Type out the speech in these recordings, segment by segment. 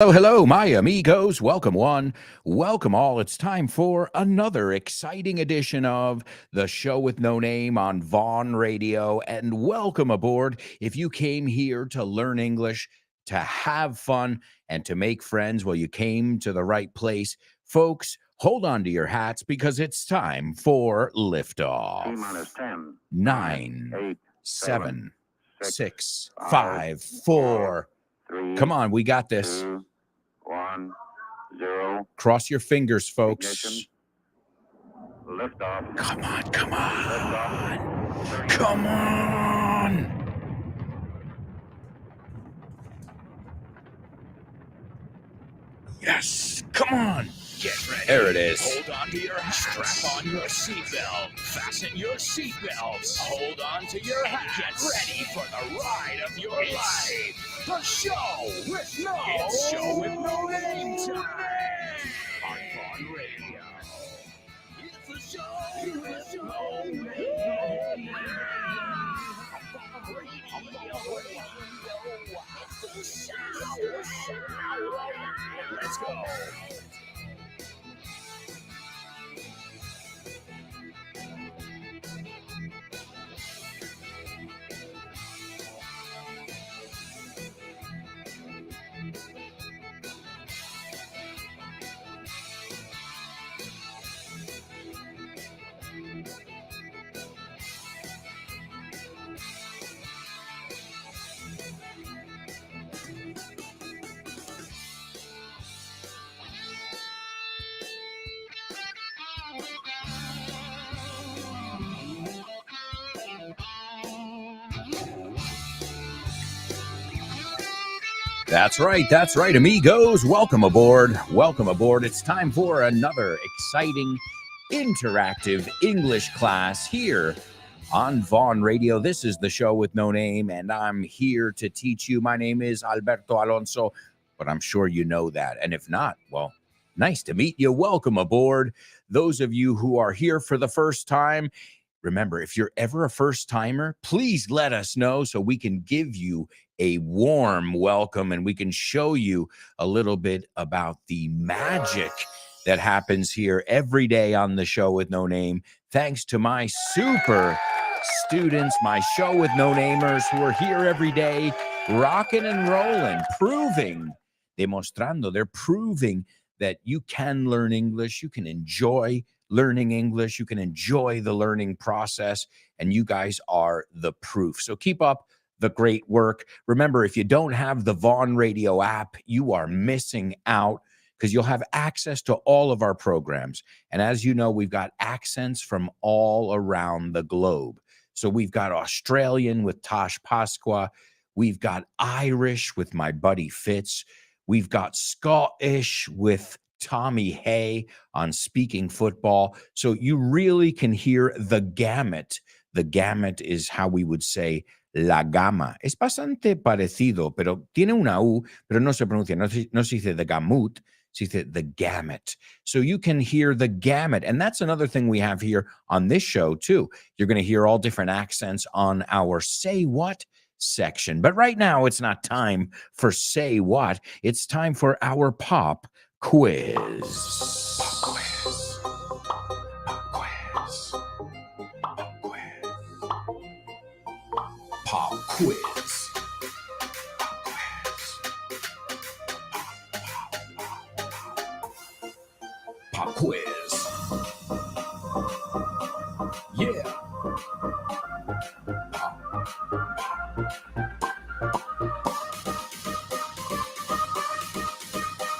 Hello, hello, my amigos. Welcome one, welcome all. It's time for another exciting edition of the show with no name on Vaughn Radio. And welcome aboard. If you came here to learn English, to have fun, and to make friends, well, you came to the right place. Folks, hold on to your hats because it's time for liftoff. T-minus 10, 9, 8, 7, 6, 6, 5, 5, 4. 3, Come on, we got this. 2, 1, 0. Cross your fingers, folks. Ignition. Liftoff. Come on, come on. Liftoff. Come on. Yes, come on. Get ready. There it is. Hold on to your hats. Strap on your seatbelt. Fasten your seatbelts. Hold on to your hats. Get ready for the ride of your life. The show with no. It's show with no name time on Vaughn Radio. It's the show with no name. It's the show. Let's go. That's right, amigos. Welcome aboard. Welcome aboard. It's time for another exciting, interactive English class here on Vaughn Radio. This is the show with no name, and I'm here to teach you. My name is Alberto Alonso, but I'm sure you know that. And if not, well, nice to meet you. Welcome aboard. Those of you who are here for the first time, remember, if you're ever a first timer, please let us know so we can give you a warm welcome and we can show you a little bit about the magic that happens here every day on the show with no name. Thanks to my super students, my show with no namers who are here every day, rocking and rolling, proving, demostrando, they're proving that you can learn English, you can enjoy learning English, you can enjoy the learning process, and you guys are the proof. So keep up the great work. Remember, if you don't have the Vaughn Radio app, you are missing out because you'll have access to all of our programs. And as you know, we've got accents from all around the globe. So we've got Australian with Tosh Pasqua. We've got Irish with my buddy Fitz. We've got Scottish with Tommy Hay on Speaking Football. So you really can hear the gamut. The gamut is how we would say la gama. Es bastante parecido, pero tiene una U, pero no se pronuncia. No se dice the gamut, se dice the gamut. So you can hear the gamut. And that's another thing we have here on this show, too. You're going to hear all different accents on our Say What section. But right now, it's not time for Say What. It's time for our pop quiz. Pop quiz. Pop quiz. Pop quiz. Pop quiz. Pop quiz. Yeah.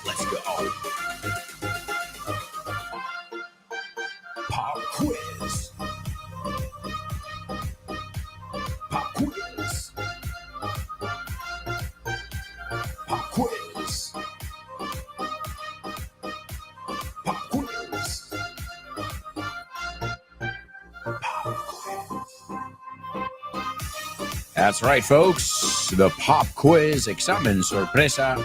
Let's go. Pop quiz. Pop quiz. Pop quiz. Pop quiz. That's right, folks. The pop quiz, examen sorpresa.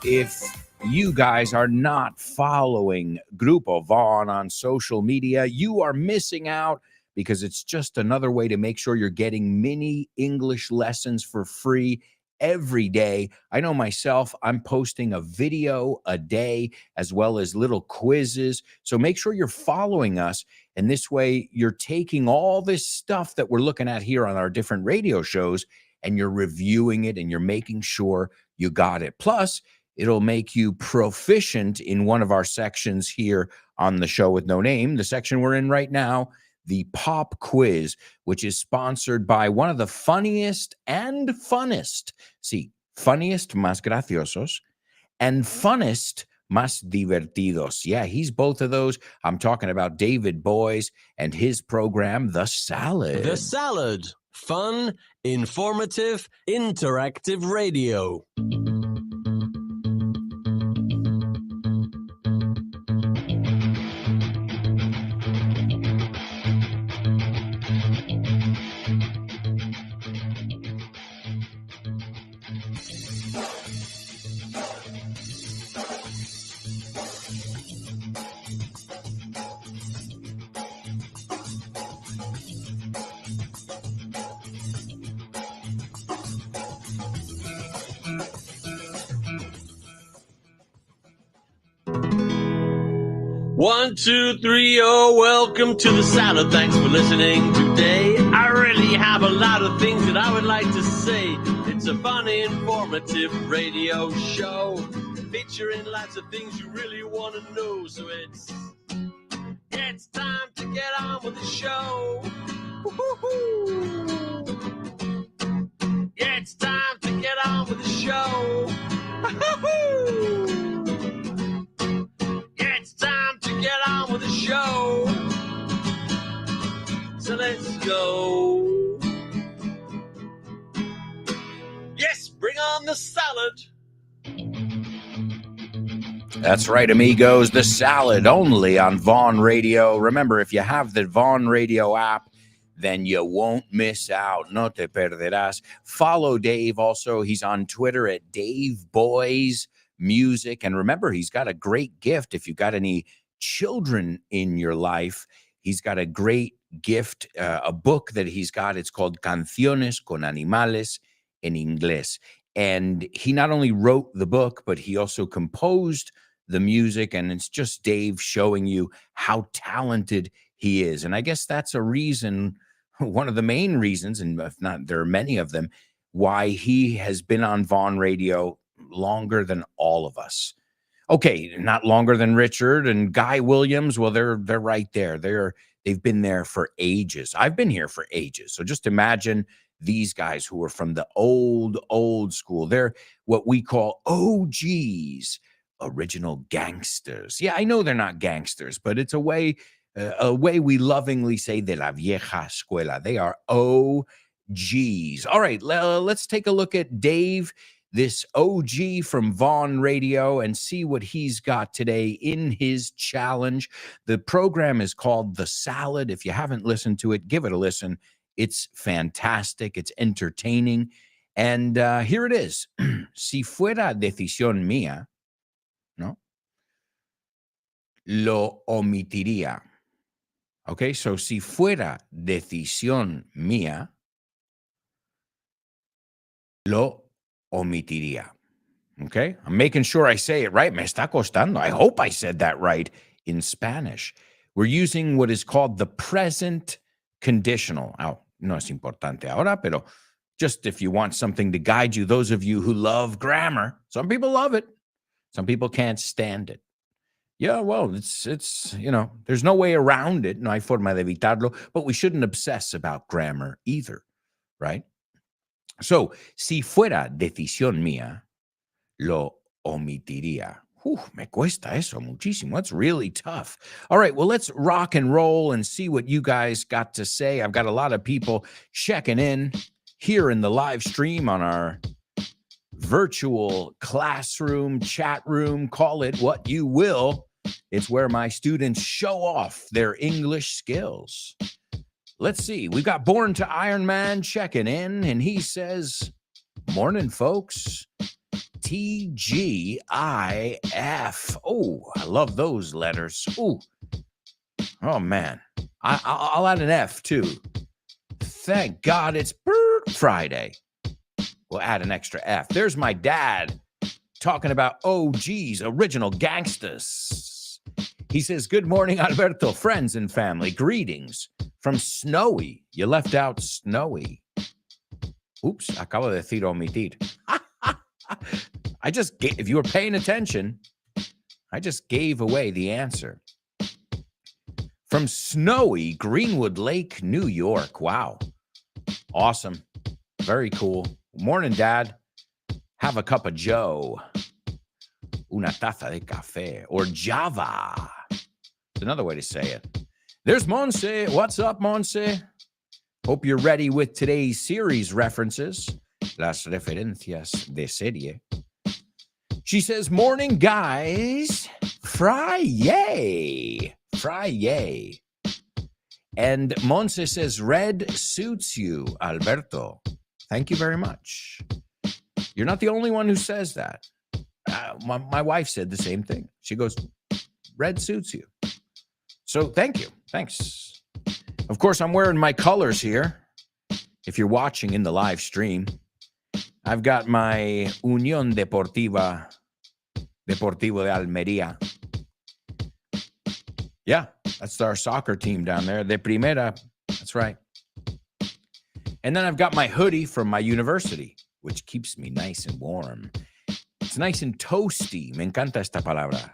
If you guys are not following Grupo Vaughn on social media, you are missing out because it's just another way to make sure you're getting mini English lessons for free every day. I know myself, I'm posting a video a day as well as little quizzes. So make sure you're following us. And this way, you're taking all this stuff that we're looking at here on our different radio shows and you're reviewing it and you're making sure you got it. Plus, it'll make you proficient in one of our sections here on the show with no name, the section we're in right now, the pop quiz, which is sponsored by one of the funniest and funnest. See, funniest, más graciosos, and funnest, más divertidos. Yeah, he's both of those. I'm talking about David Boys and his program, The Salad. The Salad. Fun, informative, interactive radio. One, two, three, oh, welcome to the Salad. Thanks for listening today. I really have a lot of things that I would like to say. It's a funny, informative radio show featuring lots of things you really want to know. So it's time to get on with the show. Woo-hoo-hoo. Yeah, it's time to get on with the show. Woo-hoo-hoo. It's time to get on with the show. So let's go. Yes, bring on the salad. That's right, amigos. The Salad, only on Vaughn Radio. Remember, if you have the Vaughn Radio app, then you won't miss out. No te perderás. Follow Dave also. He's on Twitter at Dave Boys Music. And remember, he's got a great gift. If you've got any children in your life, he's got a great gift, a book that he's got. It's called Canciones con Animales en Inglés. And he not only wrote the book, but he also composed the music. And it's just Dave showing you how talented he is. And I guess that's a reason, one of the main reasons, and if not, there are many of them, why he has been on Vaughn Radio longer than all of us. Okay, not longer than Richard and Guy Williams. Well, they're right there. They've been there for ages. I've been here for ages. So just imagine these guys who are from the old school. They're what we call OGs, original gangsters. Yeah, I know they're not gangsters, but it's a way we lovingly say de la vieja escuela. They are OGs. All right, let's take a look at Dave, this OG from Vaughn Radio, and see what he's got today in his challenge. The program is called The Salad. If you haven't listened to it, give it a listen. It's fantastic. It's entertaining. And here it is. Si fuera decisión mía, ¿no? Lo omitiría. Okay, so si fuera decisión mía, lo omitiría. Okay, I'm making sure I say it right. Me está costando. I hope I said that right in Spanish. We're using what is called the present conditional. No es importante ahora, pero just if you want something to guide you, those of you who love grammar, some people love it. Some people can't stand it. Yeah, well, it's there's no way around it. No hay forma de evitarlo, but we shouldn't obsess about grammar either, right? So, si fuera decisión mía, lo omitiría. Me cuesta eso muchísimo. That's really tough. All right, well, let's rock and roll and see what you guys got to say. I've got a lot of people checking in here in the live stream on our virtual classroom, chat room, call it what you will. It's where my students show off their English skills. Let's see. We've got Born to Iron Man checking in, and he says, morning, folks. TGIF. Oh, I love those letters. Oh, man. I'll add an F, too. Thank God it's Friday. We'll add an extra F. There's my dad talking about OGs, original gangsters. He says, good morning, Alberto, friends and family. Greetings from Snowy. You left out Snowy. Oops, acabo de decir omitir. I just gave, if you were paying attention, I just gave away the answer. From Snowy, Greenwood Lake, New York. Wow. Awesome. Very cool. Morning, Dad. Have a cup of Joe. Una taza de café. Or Java. It's another way to say it. There's Monse. What's up, Monse? Hope you're ready with today's series references. Las referencias de serie. She says, morning, guys. Fry-yay. Fry-yay. And Monse says, red suits you, Alberto. Thank you very much. You're not the only one who says that. My wife said the same thing. She goes, red suits you. So thank you. Thanks. Of course, I'm wearing my colors here. If you're watching in the live stream, I've got my Unión Deportivo de Almería. Yeah, that's our soccer team down there. De Primera. That's right. And then I've got my hoodie from my university, which keeps me nice and warm. It's nice and toasty. Me encanta esta palabra.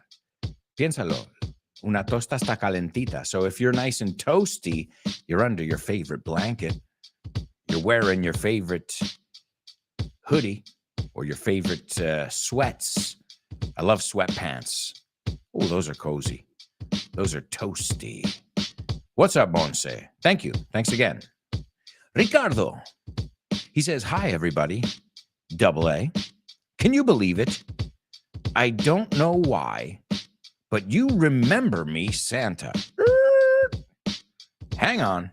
Piénsalo. Una tosta está calentita. So if you're nice and toasty, you're under your favorite blanket. You're wearing your favorite hoodie or your favorite sweats. I love sweatpants. Oh, those are cozy. Those are toasty. What's up, Monse? Thank you. Thanks again. Ricardo. He says, hi, everybody. Double A. Can you believe it? I don't know why, but you remember me, Santa. Hang on.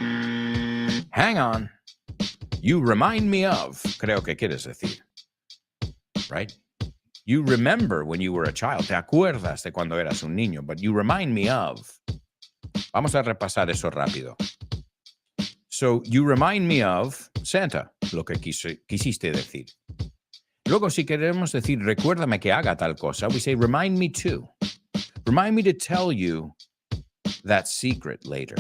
Hang on. You remind me of. Creo que quieres decir. Right? You remember when you were a child. Te acuerdas de cuando eras un niño, but you remind me of. Vamos a repasar eso rápido. So, you remind me of Santa, lo que quisiste decir. Luego, si queremos decir, recuérdame que haga tal cosa, we say, remind me to. Remind me to tell you that secret later.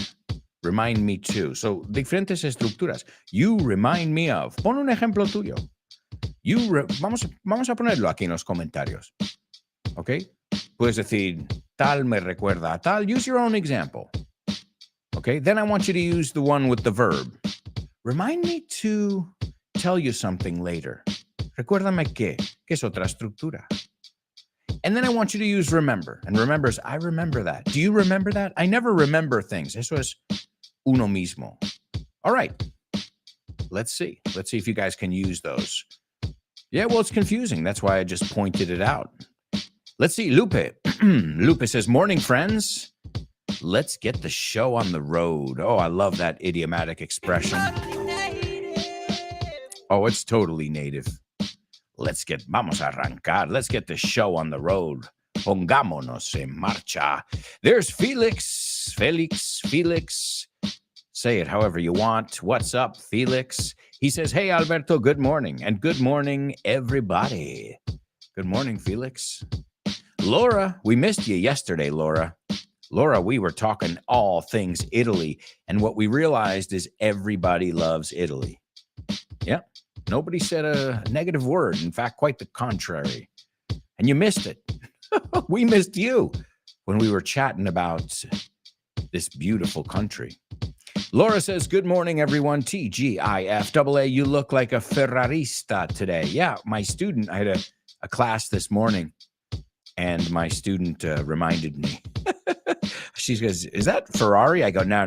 Remind me to. So, diferentes estructuras. You remind me of. Pon un ejemplo tuyo. Vamos a ponerlo aquí en los comentarios. ¿Ok? Puedes decir, tal me recuerda a tal. Use your own example. Okay, then I want you to use the one with the verb. Remind me to tell you something later. Recuérdame que es otra estructura. And then I want you to use remember. And remember is, I remember that. Do you remember that? I never remember things. Eso es uno mismo. All right. Let's see. Let's see if you guys can use those. Yeah, well, it's confusing. That's why I just pointed it out. Let's see. Lupe. Lupe says, morning, friends. Let's get the show on the road. Oh, I love that idiomatic expression. Oh, it's totally native. Vamos a arrancar. Let's get the show on the road. Pongámonos en marcha. There's Felix. Felix. Say it however you want. What's up, Felix? He says, hey, Alberto, good morning. And good morning, everybody. Good morning, Felix. Laura, we missed you yesterday, Laura. Laura, we were talking all things Italy, and what we realized is everybody loves Italy. Yeah, nobody said a negative word. In fact, quite the contrary. And you missed it. We missed you when we were chatting about this beautiful country. Laura says, good morning, everyone. TGIF. You look like a Ferrarista today. Yeah, my student, I had a class this morning, and my student reminded me. She goes, is that Ferrari? I go, no.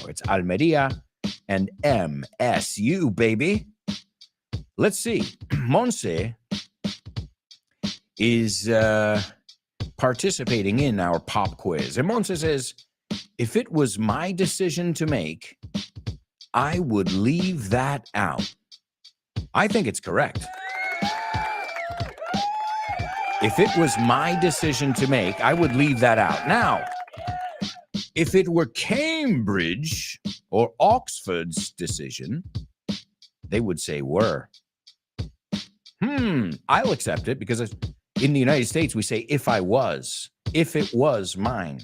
It's Almeria and MSU, baby. Let's see. Monse is participating in our pop quiz. And Monse says, if it was my decision to make, I would leave that out. I think it's correct. If it was my decision to make, I would leave that out. Now, if it were Cambridge or Oxford's decision, they would say were. I'll accept it because in the United States we say if I was, if it was mine.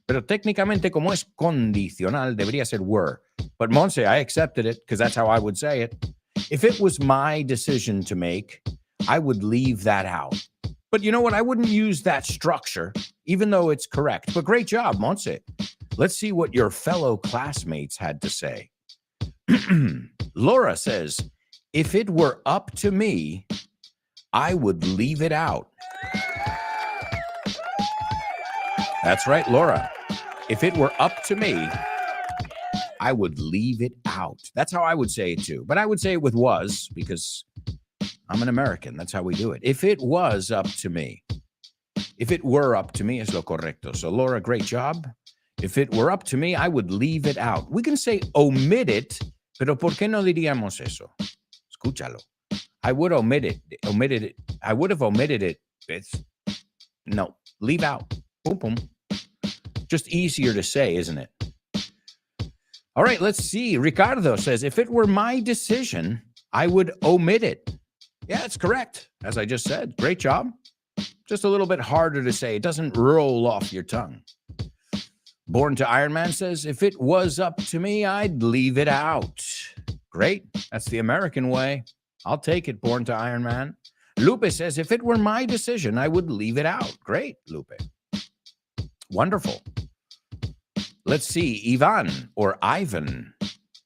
Pero técnicamente como es condicional debería ser were. But Monse, I accepted it because that's how I would say it. If it was my decision to make, I would leave that out. But you know what? I wouldn't use that structure, even though it's correct. But great job, Monse. Let's see what your fellow classmates had to say. Laura says, if it were up to me, I would leave it out. That's right, Laura. If it were up to me, I would leave it out. That's how I would say it too. But I would say it with was because I'm an American. That's how we do it. If it was up to me. If it were up to me es lo correcto. So Laura, great job. If it were up to me, I would leave it out. We can say omit it, pero ¿por qué no diríamos eso? Escúchalo. I would omit it. I would have omitted it. No, leave out. Boom, boom. Just easier to say, isn't it? All right, let's see. Ricardo says, if it were my decision, I would omit it. Yeah, that's correct. As I just said, great job. Just a little bit harder to say. It doesn't roll off your tongue. Born to Iron Man says, if it was up to me, I'd leave it out. Great. That's the American way. I'll take it, Born to Iron Man. Lupe says, if it were my decision, I would leave it out. Great, Lupe. Wonderful. Let's see. Ivan or Ivan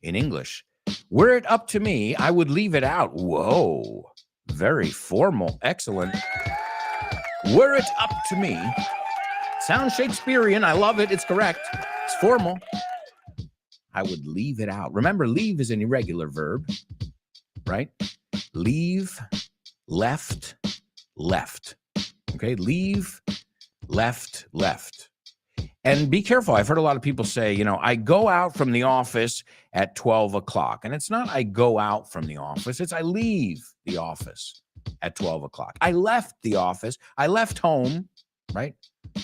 in English. Were it up to me, I would leave it out. Whoa. Very formal. Excellent. Were it up to me. Sounds Shakespearean. I love it. It's correct. It's formal. I would leave it out. Remember, leave is an irregular verb, right? Leave, left, left. Okay, leave, left, left. And be careful. I've heard a lot of people say, I go out from the office at 12 o'clock. And it's not I go out from the office. It's I leave the office at 12 o'clock. I left the office. I left home, right?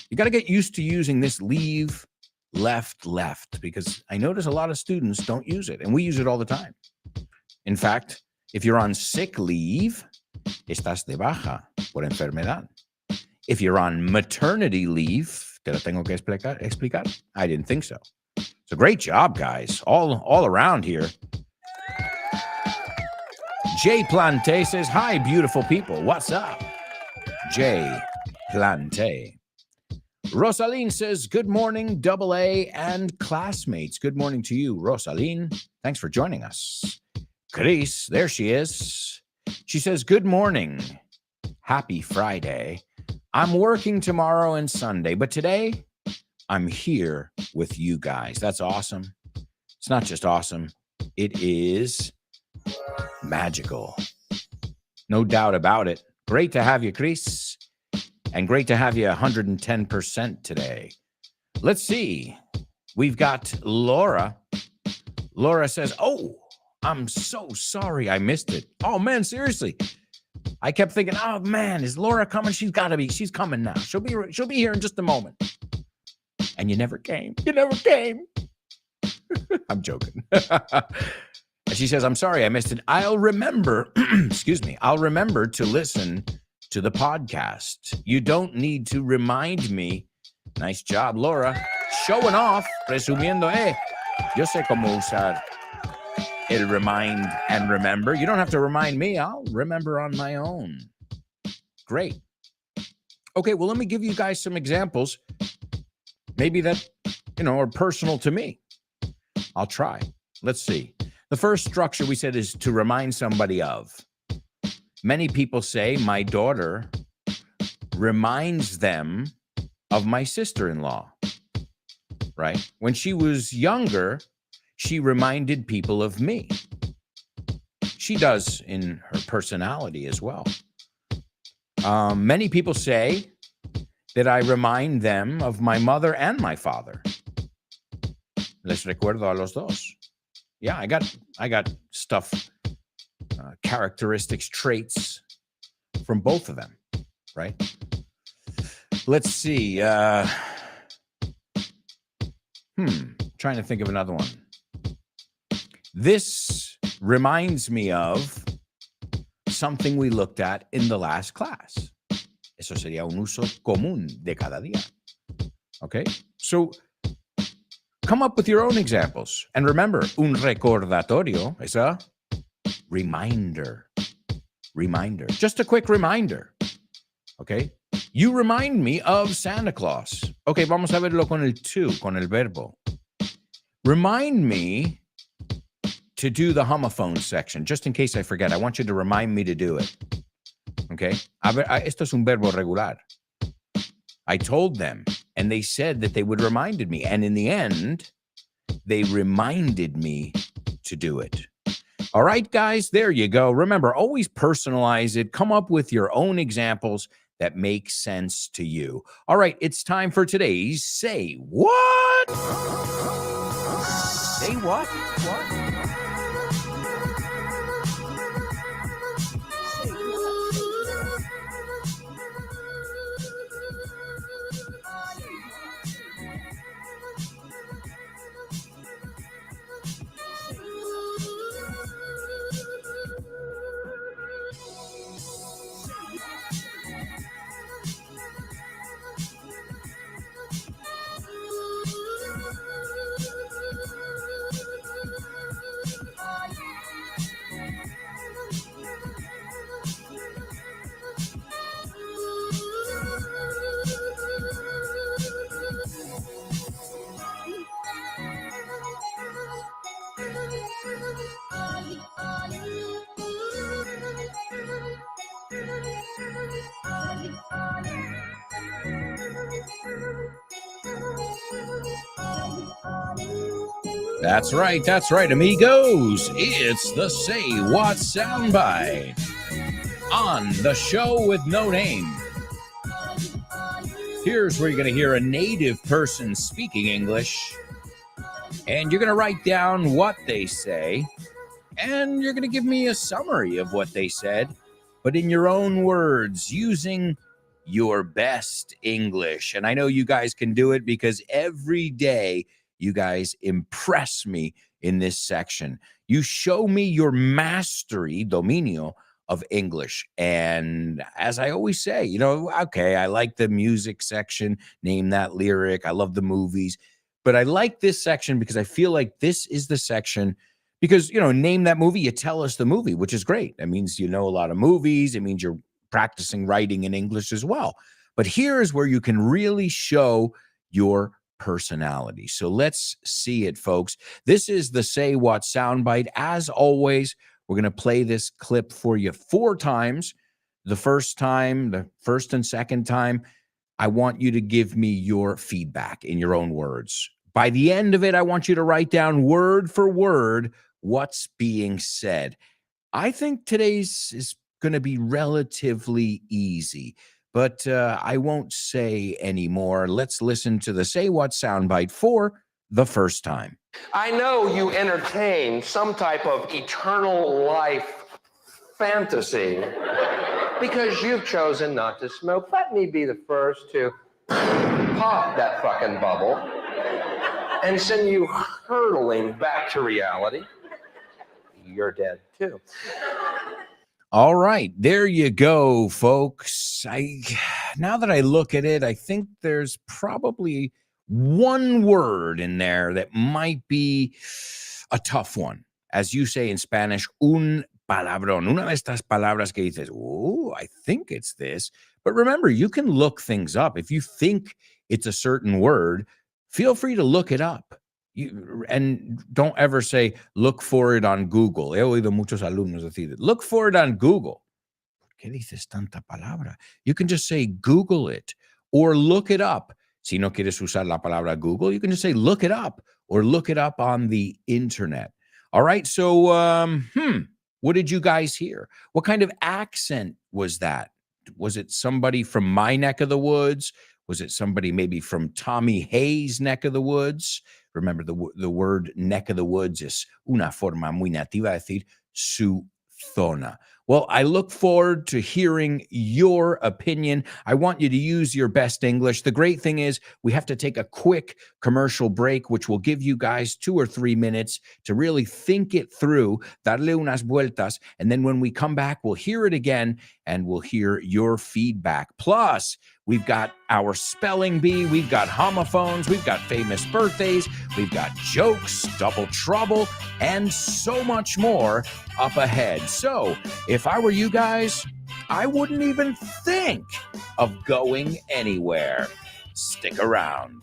You got to get used to using this leave, left, left, because I notice a lot of students don't use it. And we use it all the time. In fact, if you're on sick leave, estás de baja por enfermedad. If you're on maternity leave, te lo tengo que explicar. I didn't think so. So great job, guys. All around here. Jay Plante says, hi, beautiful people. What's up? Jay Plante. Rosaline says, good morning, Double A and classmates. Good morning to you, Rosaline. Thanks for joining us. Chris, there she is. She says, good morning. Happy Friday. I'm working tomorrow and Sunday, but today I'm here with you guys. That's awesome. It's not just awesome. It is magical. No doubt about it. Great to have you, Chris. And great to have you 110% today. Let's see. We've got Laura. Laura says, oh, I'm so sorry I missed it. Oh, man, seriously. I kept thinking, oh, man, is Laura coming? She's got to be. She's coming now. She'll be here in just a moment. And you never came. You never came. I'm joking. She says, I'm sorry I missed it. I'll remember, excuse me, I'll remember to listen to the podcast. You don't need to remind me. Nice job, Laura. Showing off, presumiendo, yo sé cómo usar el remind and remember. You don't have to remind me. I'll remember on my own. Great. Okay, well, let me give you guys some examples. Maybe that, are personal to me. I'll try. Let's see. The first structure we said is to remind somebody of. Many people say my daughter reminds them of my sister-in-law, right? When she was younger, she reminded people of me. She does in her personality as well. Many people say that I remind them of my mother and my father. Les recuerdo a los dos. Yeah, I got stuff, characteristics, traits from both of them, right? Let's see. Trying to think of another one. This reminds me of something we looked at in the last class. Eso sería un uso común de cada día. Okay? So come up with your own examples. And remember, un recordatorio is a reminder. Reminder. Just a quick reminder. Okay? You remind me of Santa Claus. Okay, vamos a verlo con el to, con el verbo. Remind me to do the homophone section, just in case I forget. I want you to remind me to do it. Okay? A ver, esto es un verbo regular. I told them, and they said that they would reminded me. And in the end, they reminded me to do it. All right, guys, there you go. Remember, always personalize it. Come up with your own examples that make sense to you. All right, it's time for today's Say What? Say what? What? That's right, amigos. It's the Say What soundbite on the show with no name. Here's where you're going to hear a native person speaking English, and you're going to write down what they say, and you're going to give me a summary of what they said, but in your own words, using your best English. And I know you guys can do it because every day you guys impress me in this section. You show me your mastery, dominio, of English. And as I always say, okay, I like the music section, name that lyric. I love the movies. But I like this section because I feel like this is the section because, name that movie, you tell us the movie, which is great. That means you know a lot of movies. It means you're practicing writing in English as well. But here's where you can really show your personality. So let's see it, folks. This is the Say What soundbite. As always, we're going to play this clip for you 4 times. The first time, the first and second time, I want you to give me your feedback in your own words. By the end of it, I want you to write down word for word what's being said. I think today's is going to be relatively easy, but I won't say any more. Let's listen to the Say What soundbite for the first time. I know you entertain some type of eternal life fantasy because you've chosen not to smoke. Let me be the first to pop that fucking bubble and send you hurtling back to reality. You're dead too. All right, there you go, folks. Now that I look at it, I think there's probably one word in there that might be a tough one. As you say in Spanish, un palabrón. Una de estas palabras que dices, oh, I think it's this. But remember, you can look things up. If you think it's a certain word, feel free to look it up. And don't ever say, look for it on Google. He oído muchos alumnos decir, look for it on Google. ¿Por qué dices tanta palabra? You can just say, Google it or look it up. Si no quieres usar la palabra Google, you can just say, look it up or look it up on the internet. All right. So, what did you guys hear? What kind of accent was that? Was it somebody from my neck of the woods? Was it somebody maybe from Tommy Hayes' neck of the woods? Remember, the word neck of the woods is una forma muy nativa de decir su zona. Well, I look forward to hearing your opinion. I want you to use your best English. The great thing is we have to take a quick commercial break, which will give you guys 2 or 3 minutes to really think it through, darle unas vueltas. And then when we come back, we'll hear it again and we'll hear your feedback. Plus, we've got our spelling bee, we've got homophones, we've got famous birthdays, we've got jokes, double trouble, and so much more up ahead. So, if I were you guys, I wouldn't even think of going anywhere. Stick around.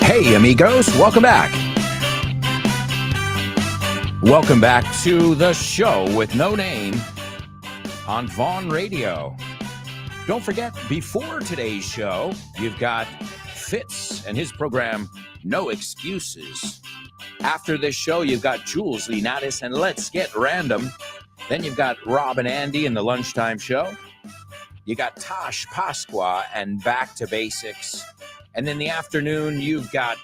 Hey, amigos, welcome back. Welcome back to the show with no name on Vaughn Radio. Don't forget, before today's show, you've got Fitz and his program, No Excuses. After this show, you've got Jules Linares and Let's Get Random. Then you've got Rob and Andy in the Lunchtime Show. You got Tosh Pasqua and Back to Basics. And in the afternoon, you've got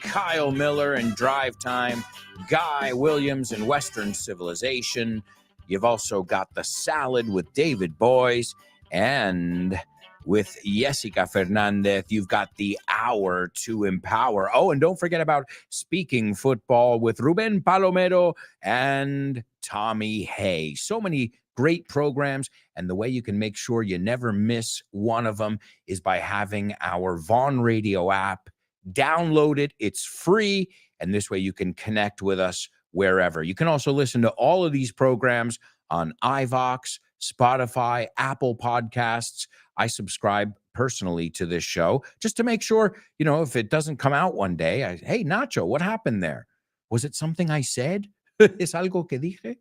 Kyle Miller and Drive Time, Guy Williams and Western Civilization. You've also got The Salad with David Boyes, and with Jessica Fernandez, you've got the Hour to Empower. Oh, and don't forget about Speaking Football with Ruben Palomero and Tommy Hay. So many great programs, and the way you can make sure you never miss one of them is by having our Vaughn Radio app. Download it. It's free, and this way you can connect with us wherever. You can also listen to all of these programs on iVox, Spotify, Apple Podcasts. I subscribe personally to this show just to make sure, if it doesn't come out one day, hey, Nacho, what happened there? Was it something I said? ¿Es algo que dije?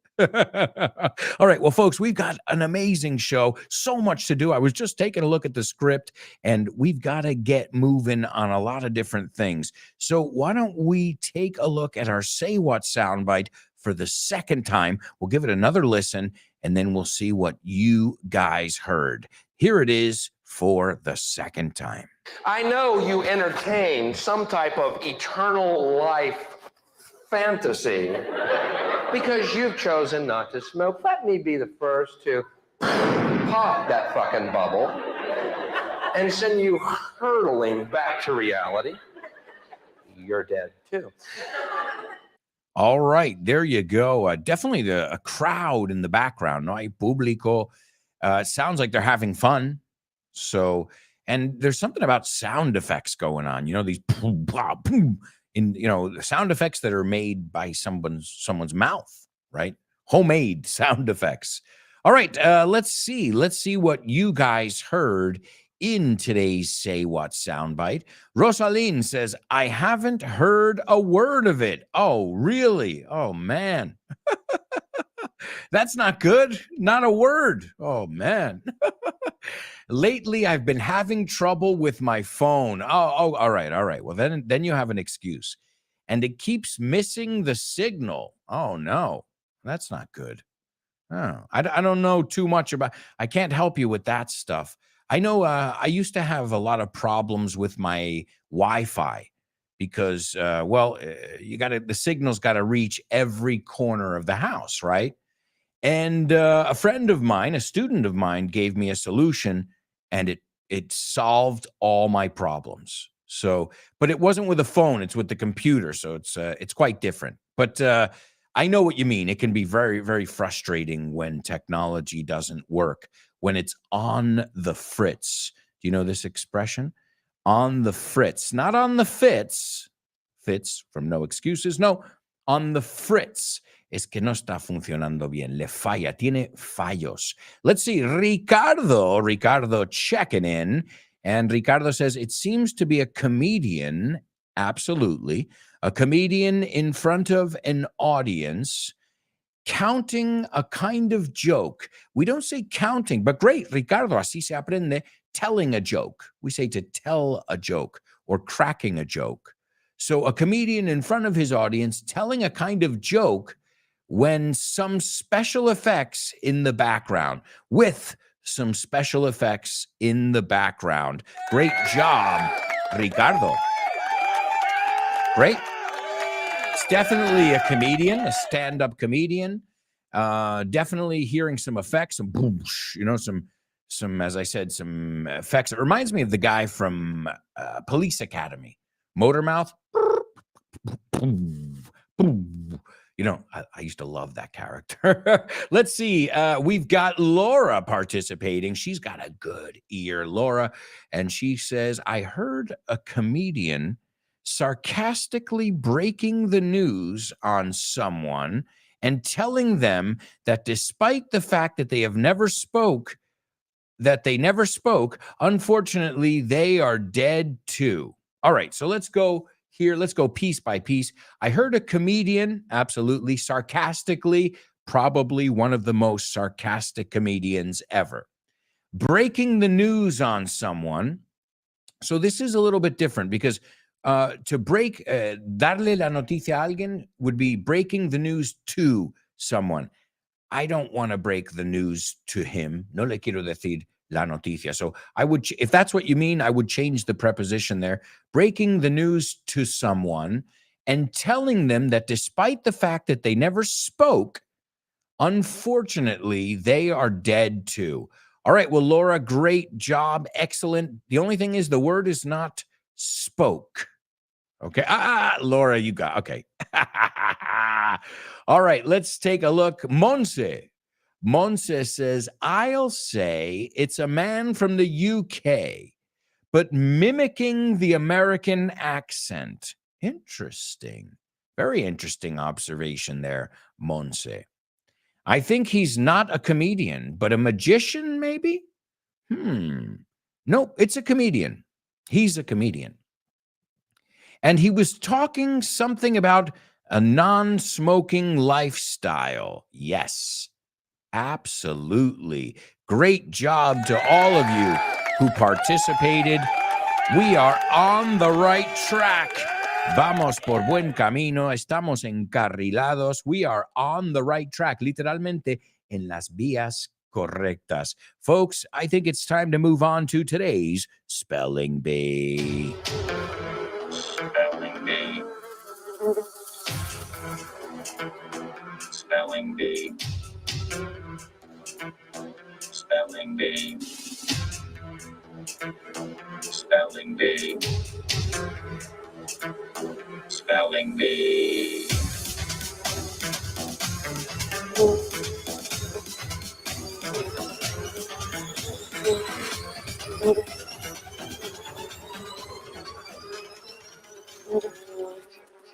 All right. Well, folks, we've got an amazing show. So much to do. I was just taking a look at the script, and we've got to get moving on a lot of different things. So why don't we take a look at our Say What soundbite for the second time? We'll give it another listen, and then we'll see what you guys heard. Here it is for the second time. I know you entertain some type of eternal life fantasy because you've chosen not to smoke. Let me be the first to pop that fucking bubble and send you hurtling back to reality. You're dead too. All right, there you go. Definitely a crowd in the background. No hay público. Sounds like they're having fun. So, and there's something about sound effects going on. These boom, bah, boom, sound effects that are made by someone's mouth, right? Homemade sound effects. All right, let's see what you guys heard in today's Say What soundbite. Rosaline says, I haven't heard a word of it. Oh, really? Oh, man. That's not good. Not a word. Oh, man. Lately, I've been having trouble with my phone. Oh, all right. Well, then you have an excuse. And it keeps missing the signal. Oh, no. That's not good. Oh, I don't know too much about. I can't help you with that stuff. I know I used to have a lot of problems with my Wi-Fi because, the signal's got to reach every corner of the house, right? And a friend of mine, a student of mine, gave me a solution, and it it solved all my problems. So, but it wasn't with a phone, it's with the computer. So it's quite different. But I know what you mean. It can be very, very frustrating when technology doesn't work, when it's on the fritz. Do you know this expression? On the fritz, not on the fits. Fits from No Excuses. No, on the fritz. Es que no está funcionando bien. Le falla. Tiene fallos. Let's see. Ricardo checking in. And Ricardo says, it seems to be a comedian. Absolutely. A comedian in front of an audience counting a kind of joke. We don't say counting, but great, Ricardo, así se aprende. Telling a joke. We say to tell a joke or cracking a joke. So a comedian in front of his audience telling a kind of joke when some special effects in the background, with some special effects in the background. Great job, Ricardo. Great. It's definitely a comedian, a stand-up comedian. Definitely hearing some effects, some boom, some, as I said, some effects. It reminds me of the guy from Police Academy, Motormouth. You know, I used to love that character. Let's see. We've got Laura participating. She's got a good ear, Laura. And she says, I heard a comedian sarcastically breaking the news on someone and telling them that despite the fact that they never spoke, unfortunately, they are dead too. All right, so let's go here. Let's go piece by piece. I heard a comedian, absolutely, sarcastically, probably one of the most sarcastic comedians ever, breaking the news on someone. So this is a little bit different because to break, darle la noticia a alguien would be breaking the news to someone. I don't want to break the news to him. No le quiero decir la noticia. So I would, if that's what you mean, I would change the preposition there. Breaking the news to someone and telling them that despite the fact that they never spoke, unfortunately, they are dead too. All right. Well, Laura, great job. Excellent. The only thing is the word is not spoke. Okay. Laura, you got, okay. All right. Let's take a look. Monse says, I'll say it's a man from the UK, but mimicking the American accent. Interesting. Very interesting observation there, Monse. I think he's not a comedian, but a magician, maybe? Nope, it's a comedian. He's a comedian. And he was talking something about a non-smoking lifestyle. Yes, absolutely. Great job to all of you who participated. We are on the right track. Vamos por buen camino. Estamos encarrilados. We are on the right track. Literalmente en las vías correctas. Folks, I think it's time to move on to today's Spelling Bee. Spelling Bee. Spelling Bee. Spelling Bee. Spelling Bee. Spelling Bee.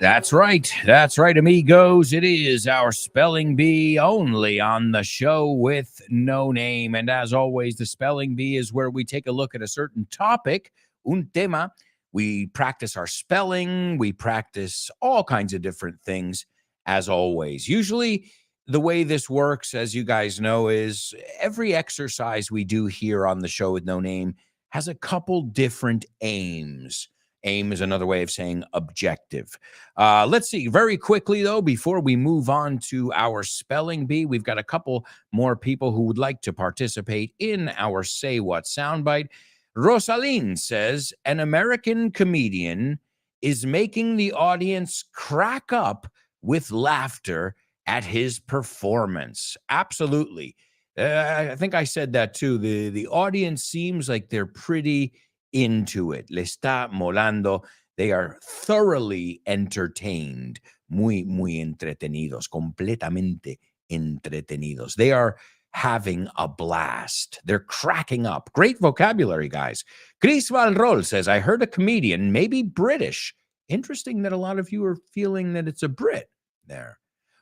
That's right. That's right, amigos. It is our Spelling Bee only on the show with no name. And as always, the Spelling Bee is where we take a look at a certain topic, un tema. We practice our spelling. We practice all kinds of different things, as always. Usually, the way this works, as you guys know, is every exercise we do here on the show with no name has a couple different aims. Aim is another way of saying objective. Let's see very quickly, though, before we move on to our Spelling Bee, we've got a couple more people who would like to participate in our Say What soundbite. Rosaline says, an American comedian is making the audience crack up with laughter at his performance. Absolutely. I think I said that too. The audience seems like they're pretty into it. Le está molando. They are thoroughly entertained. Muy entretenidos. Completamente entretenidos. They are having a blast. They're cracking up. Great vocabulary, guys. Chris Valrol says, I heard a comedian, maybe British. Interesting that a lot of you are feeling that it's a Brit there,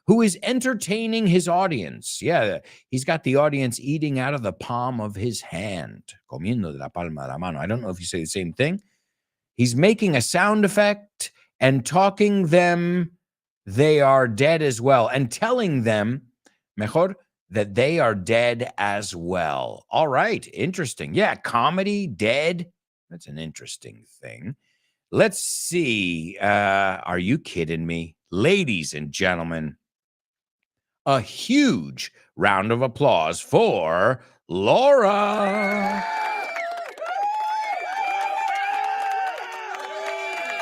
who is entertaining his audience. Yeah, he's got the audience eating out of the palm of his hand. Comiendo de la palma de la mano. I don't know if you say the same thing. He's making a sound effect and talking them they are dead as well, and telling them, mejor, that they are dead as well. All right, interesting. Yeah, comedy, dead. That's an interesting thing. Let's see. Are you kidding me? Ladies and gentlemen, a huge round of applause for Laura.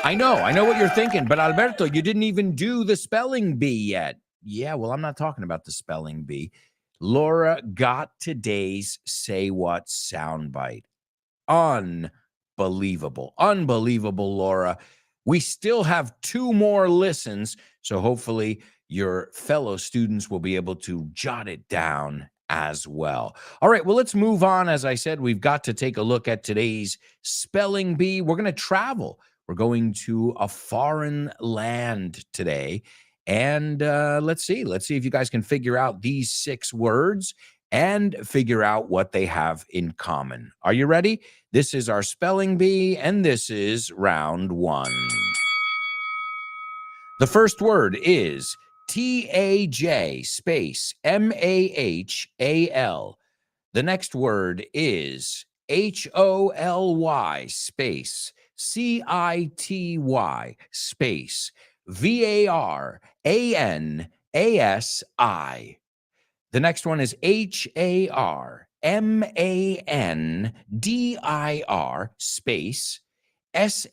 I know what you're thinking, but Alberto, you didn't even do the spelling bee yet. Yeah, well, I'm not talking about the spelling bee. Laura got today's Say What soundbite. Unbelievable, Laura. We still have 2 more listens, so hopefully your fellow students will be able to jot it down as well. All right, well, let's move on. As I said, we've got to take a look at today's spelling bee. We're going to travel. We're going to a foreign land today. And let's see if you guys can figure out these 6 words and figure out what they have in common. Are you ready? This is our spelling bee, and this is round 1. The first word is T-A-J space M-A-H-A-L. The next word is H-O-L-Y space C-I-T-Y space V-A-R-A-N-A-S-I. The next one is H-A-R-M-A-N-D-I-R space S-A-H-I-B.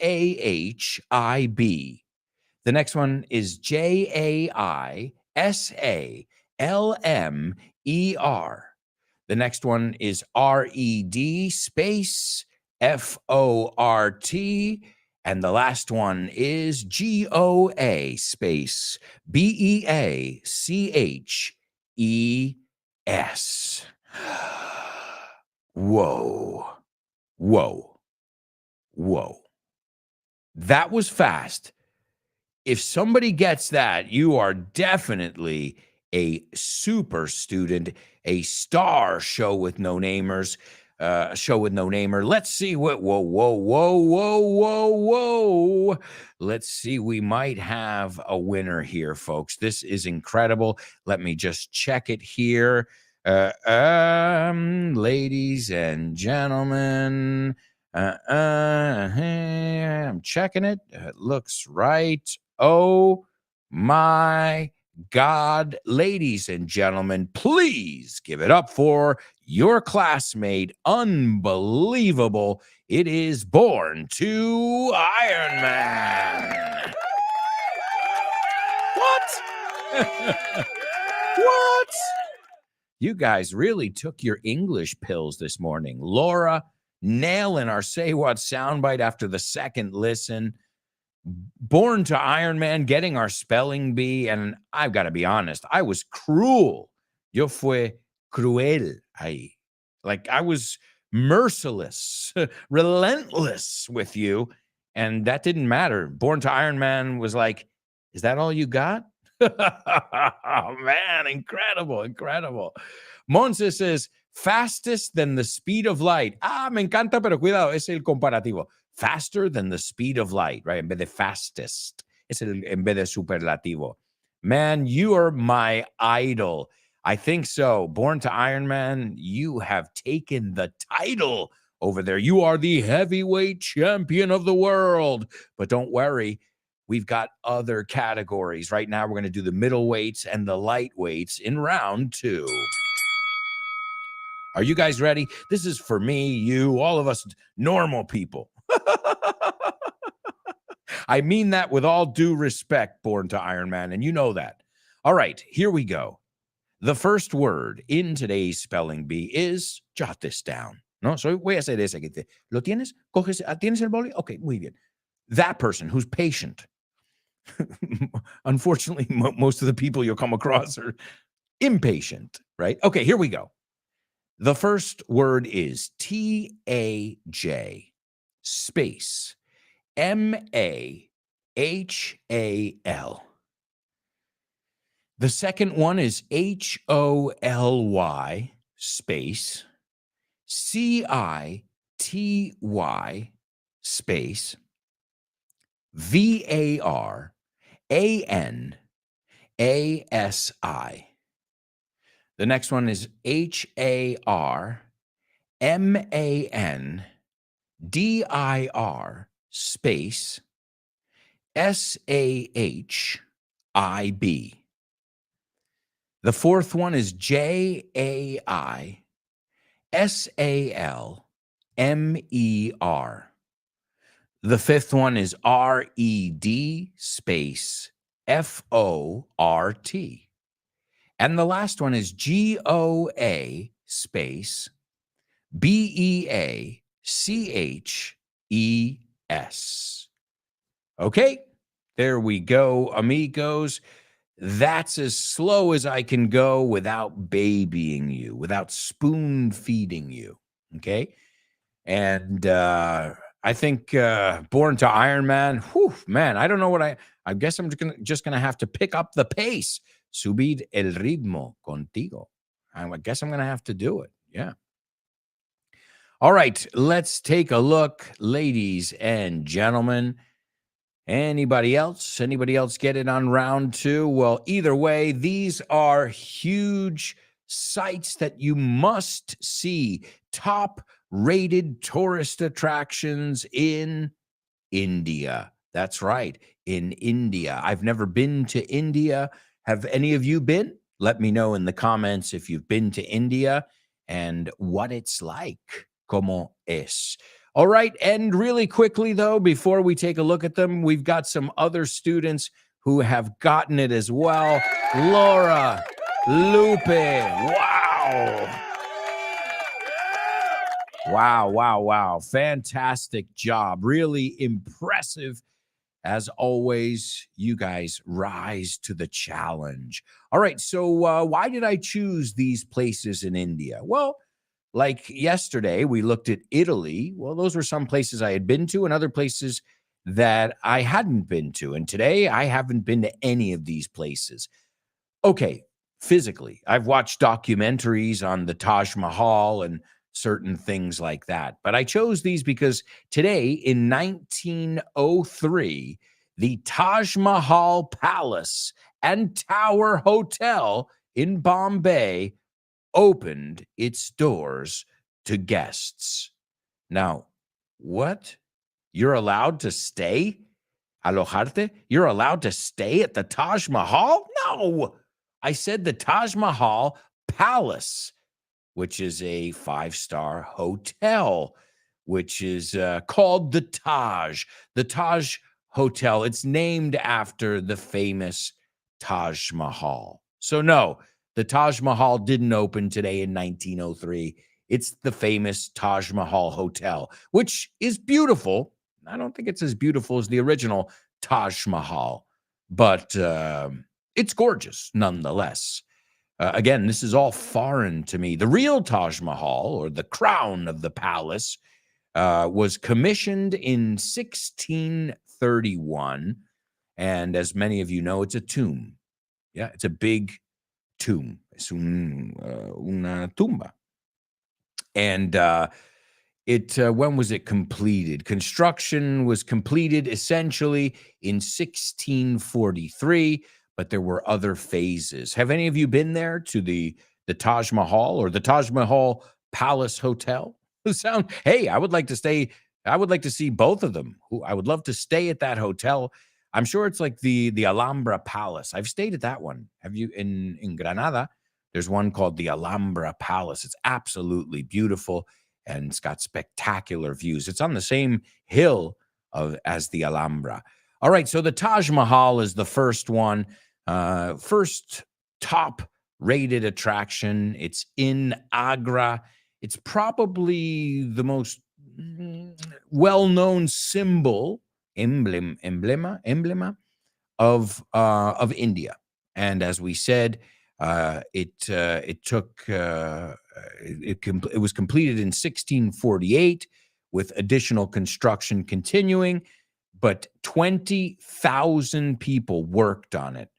The next one is J-A-I-S-A-L-M-E-R. The next one is R-E-D space F-O-R-T. And the last one is G-O-A space B-E-A-C-H-E-S. Whoa. That was fast. If somebody gets that, you are definitely a super student, a star show with no namers, show with no namer. Let's see what, whoa. Let's see, we might have a winner here, folks. This is incredible. Let me just check it here. Ladies and gentlemen, I'm checking it. It looks right. Oh my God, ladies and gentlemen, please give it up for your classmate. Unbelievable. It is Born to Iron Man. What? What? You guys really took your English pills this morning. Laura nailing our Say What soundbite after the second listen. Born to Iron Man, getting our spelling bee, and I've got to be honest, I was cruel. Yo fue cruel ahí. Like I was merciless, relentless with you, and that didn't matter. Born to Iron Man was like, is that all you got? Oh, man, incredible. Monse says, fastest than the speed of light. Me encanta, pero cuidado, es el comparativo. Faster than the speed of light, right? En vez de fastest, en vez de superlativo. Man, you are my idol. I think so. Born to Iron Man, you have taken the title over there. You are the heavyweight champion of the world. But don't worry, we've got other categories. Right now, we're going to do the middleweights and the lightweights in round 2. Are you guys ready? This is for me, you, all of us normal people. I mean that with all due respect, Born to Iron Man, and you know that. All right, here we go. The first word in today's spelling bee is, jot this down. No, so voy a hacer ese. ¿Lo tienes? ¿Tienes el boli? Okay, muy bien. That person who's patient. Unfortunately, most of the people you'll come across are impatient, right? Okay, here we go. The first word is T-A-J space M-A-H-A-L. The second one is H-O-L-Y space C-I-T-Y space V-A-R-A-N-A-S-I. The next one is H-A-R-M-A-N-D-I-R space S-A-H-I-B. The fourth one is J-A-I-S-A-L-M-E-R. The fifth one is R-E-D space F-O-R-T. And the last one is G-O-A space B-E-A-C-H-E-S. Okay, there we go, amigos. That's as slow as I can go without babying you, without spoon feeding you. Okay. And I think Born to Iron Man, whew, man, I don't know what I guess I'm just gonna have to pick up the pace. Subir el ritmo contigo. I guess I'm gonna have to do it. Yeah. All right, let's take a look, ladies and gentlemen. Anybody else? Anybody else get it on round two? Well, either way, these are huge sites that you must see. Top-rated tourist attractions in India. That's right, in India. I've never been to India. Have any of you been? Let me know in the comments if you've been to India and what it's like. Como es. All right, and really quickly, though, before we take a look at them, we've got some other students who have gotten it as well. Laura, Lupe, wow. Wow. Fantastic job. Really impressive. As always, you guys rise to the challenge. All right, so why did I choose these places in India? Well, like yesterday, we looked at Italy. Well, those were some places I had been to and other places that I hadn't been to. And today, I haven't been to any of these places. Okay, physically, I've watched documentaries on the Taj Mahal and certain things like that. But I chose these because today, in 1903, the Taj Mahal Palace and Tower Hotel in Bombay opened its doors to guests. Now, what? You're allowed to stay? Alojarte? You're allowed to stay at the Taj Mahal? No! I said the Taj Mahal Palace, which is a 5-star hotel, which is called the Taj. The Taj Hotel. It's named after the famous Taj Mahal. So no, the Taj Mahal didn't open today in 1903. It's the famous Taj Mahal Hotel, which is beautiful. I don't think it's as beautiful as the original Taj Mahal, but it's gorgeous nonetheless. Again, this is all foreign to me. The real Taj Mahal, or the crown of the palace, was commissioned in 1631. And as many of you know, it's a tomb. Yeah, it's a big tomb. Es una tumba. And when was it completed? Construction was completed essentially in 1643, but there were other phases. Have any of you been there to the Taj Mahal or the Taj Mahal Palace Hotel? Hey, I would like to stay. I would like to see both of them. I would love to stay at that hotel. I'm sure it's like the Alhambra Palace. I've stayed at that one. Have you in Granada? There's one called the Alhambra Palace. It's absolutely beautiful and it's got spectacular views. It's on the same hill as the Alhambra. All right, so the Taj Mahal is the first one, first top rated attraction. It's in Agra. It's probably the most well-known emblema of India. And as we said, it was completed in 1648 with additional construction continuing, but 20,000 people worked on it.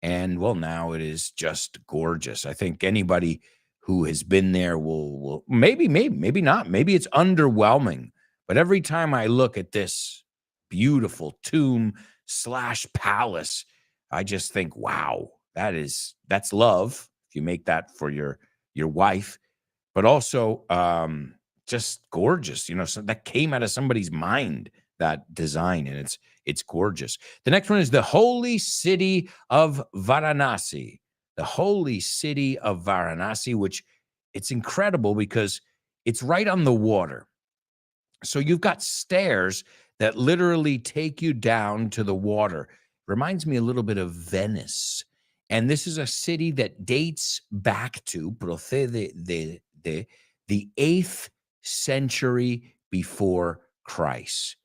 And well, now it is just gorgeous. I think anybody who has been there will maybe not. Maybe it's underwhelming. But every time I look at this beautiful tomb / palace, I just think, wow, that's love. If you make that for your wife, but also just gorgeous. So that came out of somebody's mind, that design, and it's gorgeous. The next one is the holy city of Varanasi. The holy city of Varanasi, which it's incredible because it's right on the water. So you've got stairs that literally take you down to the water. Reminds me a little bit of Venice. And this is a city that dates back to procede de the 8th century before Christ.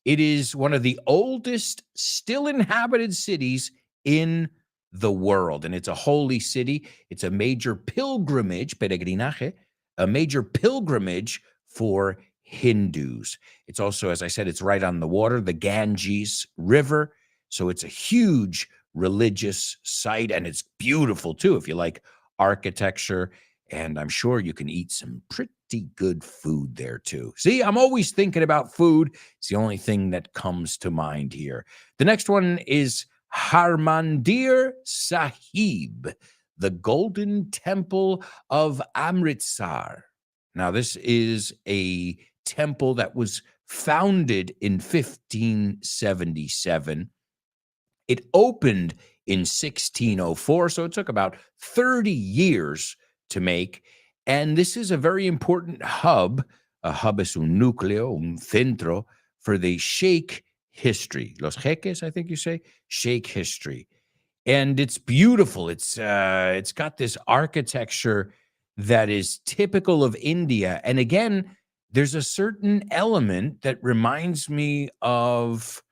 It is one of the oldest still inhabited cities in the world, and it's a holy city. It's a major pilgrimage, peregrinaje, a major pilgrimage for Hindus. It's also, as I said, it's right on the water, the Ganges River. So it's a huge religious site, and it's beautiful too if you like architecture. And I'm sure you can eat some pretty good food there too. See, I'm always thinking about food. It's the only thing that comes to mind here. The next one is Harmandir Sahib, the Golden Temple of Amritsar. Now, this is a temple that was founded in 1577. It opened in 1604, so it took about 30 years to make. And this is a very important hub. A hub es un núcleo, un centro, for the Sheikh history. Los jeques, I think you say, Sheikh history. And it's beautiful. It's got this architecture that is typical of India. And again, there's a certain element that reminds me of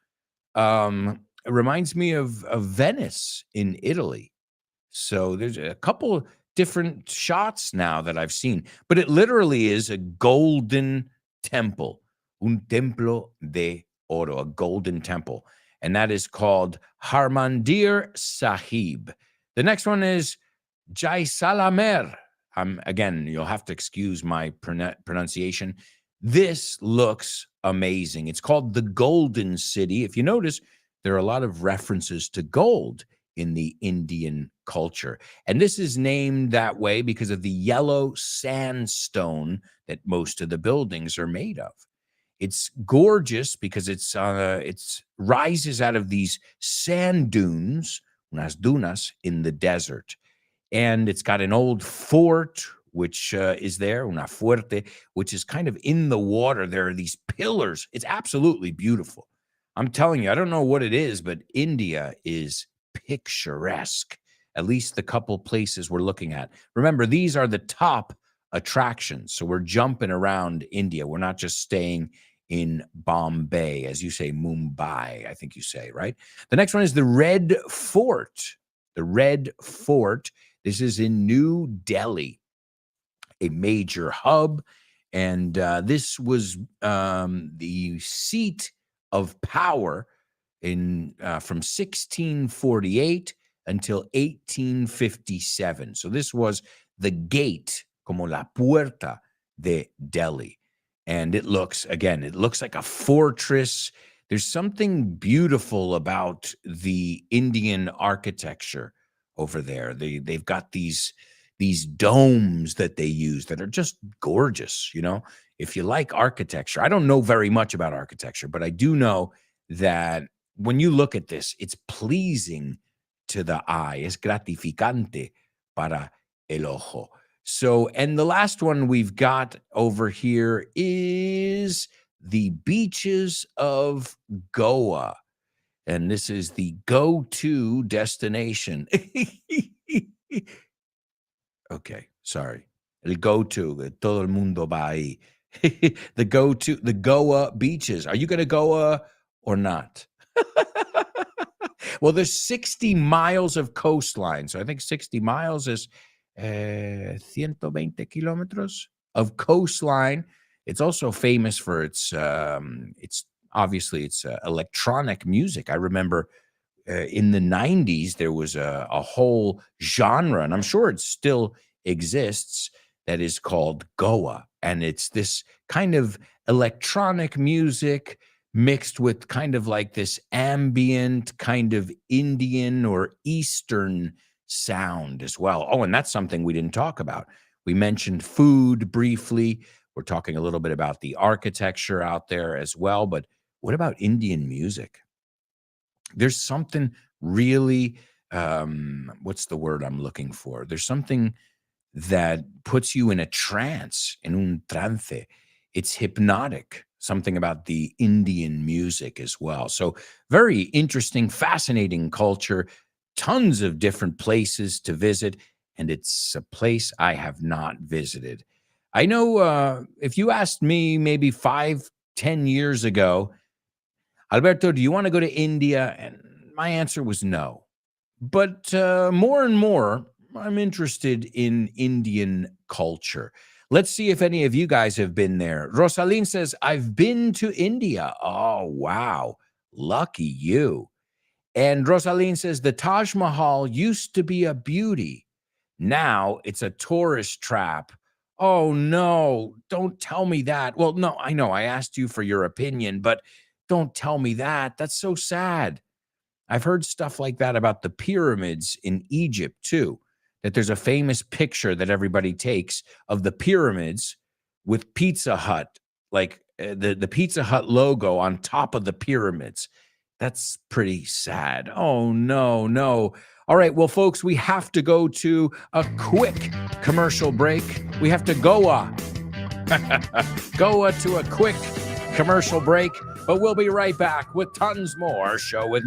Venice in Italy. So there's a couple different shots now that I've seen, but it literally is a golden temple, un templo de oro, a golden temple, and that is called Harmandir Sahib. The next one is Jaisalmer. Again, you'll have to excuse my pronunciation. This looks amazing. It's called the Golden City. If you notice, there are a lot of references to gold in the Indian culture. And this is named that way because of the yellow sandstone that most of the buildings are made of. It's gorgeous because it's rises out of these sand dunes, unas dunas, in the desert. And it's got an old fort, which is there, una fuerte, which is kind of in the water. There are these pillars. It's absolutely beautiful. I'm telling you, I don't know what it is, but India is picturesque, at least the couple places we're looking at. Remember, these are the top attractions. So we're jumping around India. We're not just staying in Bombay, as you say, Mumbai, I think you say, right? The next one is the Red Fort. The Red Fort. This is in New Delhi, a major hub. And this was the seat of power from 1648 until 1857. So this was the gate, como la puerta de Delhi. And it looks like a fortress. There's something beautiful about the Indian architecture over there. They've got these domes that they use that are just gorgeous. If you like architecture, I don't know very much about architecture, but I do know that when you look at this, it's pleasing to the eye. Es gratificante para el ojo. So, and the last one we've got over here is the beaches of Goa. And this is the go-to destination. Okay, sorry. El go-to, todo el mundo va ahí. The go-to, the Goa beaches. Are you going to Goa or not? Well, there's 60 miles of coastline. So I think 60 miles is 120 kilometers of coastline. It's also famous for its obviously it's electronic music. I remember in the 90s there was a whole genre, and I'm sure it still exists, that is called Goa, and it's this kind of electronic music mixed with kind of like this ambient kind of Indian or Eastern sound as well. Oh, and that's something we didn't talk about. We mentioned food briefly. We're talking a little bit about the architecture out there as well, but what about Indian music? There's something really, what's the word I'm looking for? There's something that puts you in a trance, in un trance. It's hypnotic, something about the Indian music as well. So, very interesting, fascinating culture, tons of different places to visit, and it's a place I have not visited. I know if you asked me maybe 5, 10 years ago, Alberto, do you want to go to India? And my answer was no. But more and more, I'm interested in Indian culture. Let's see if any of you guys have been there. Rosaline says, I've been to India. Oh, wow. Lucky you. And Rosaline says, the Taj Mahal used to be a beauty. Now it's a tourist trap. Oh, no. Don't tell me that. Well, no, I know I asked you for your opinion, but don't tell me that. That's so sad. I've heard stuff like that about the pyramids in Egypt too, that there's a famous picture that everybody takes of the pyramids with Pizza Hut, like the Pizza Hut logo on top of the pyramids. That's pretty sad. Oh, no, no. All right, well, folks, we have to go to a quick commercial break. We have to Goa. Goa to a quick commercial break, but we'll be right back with tons more Show with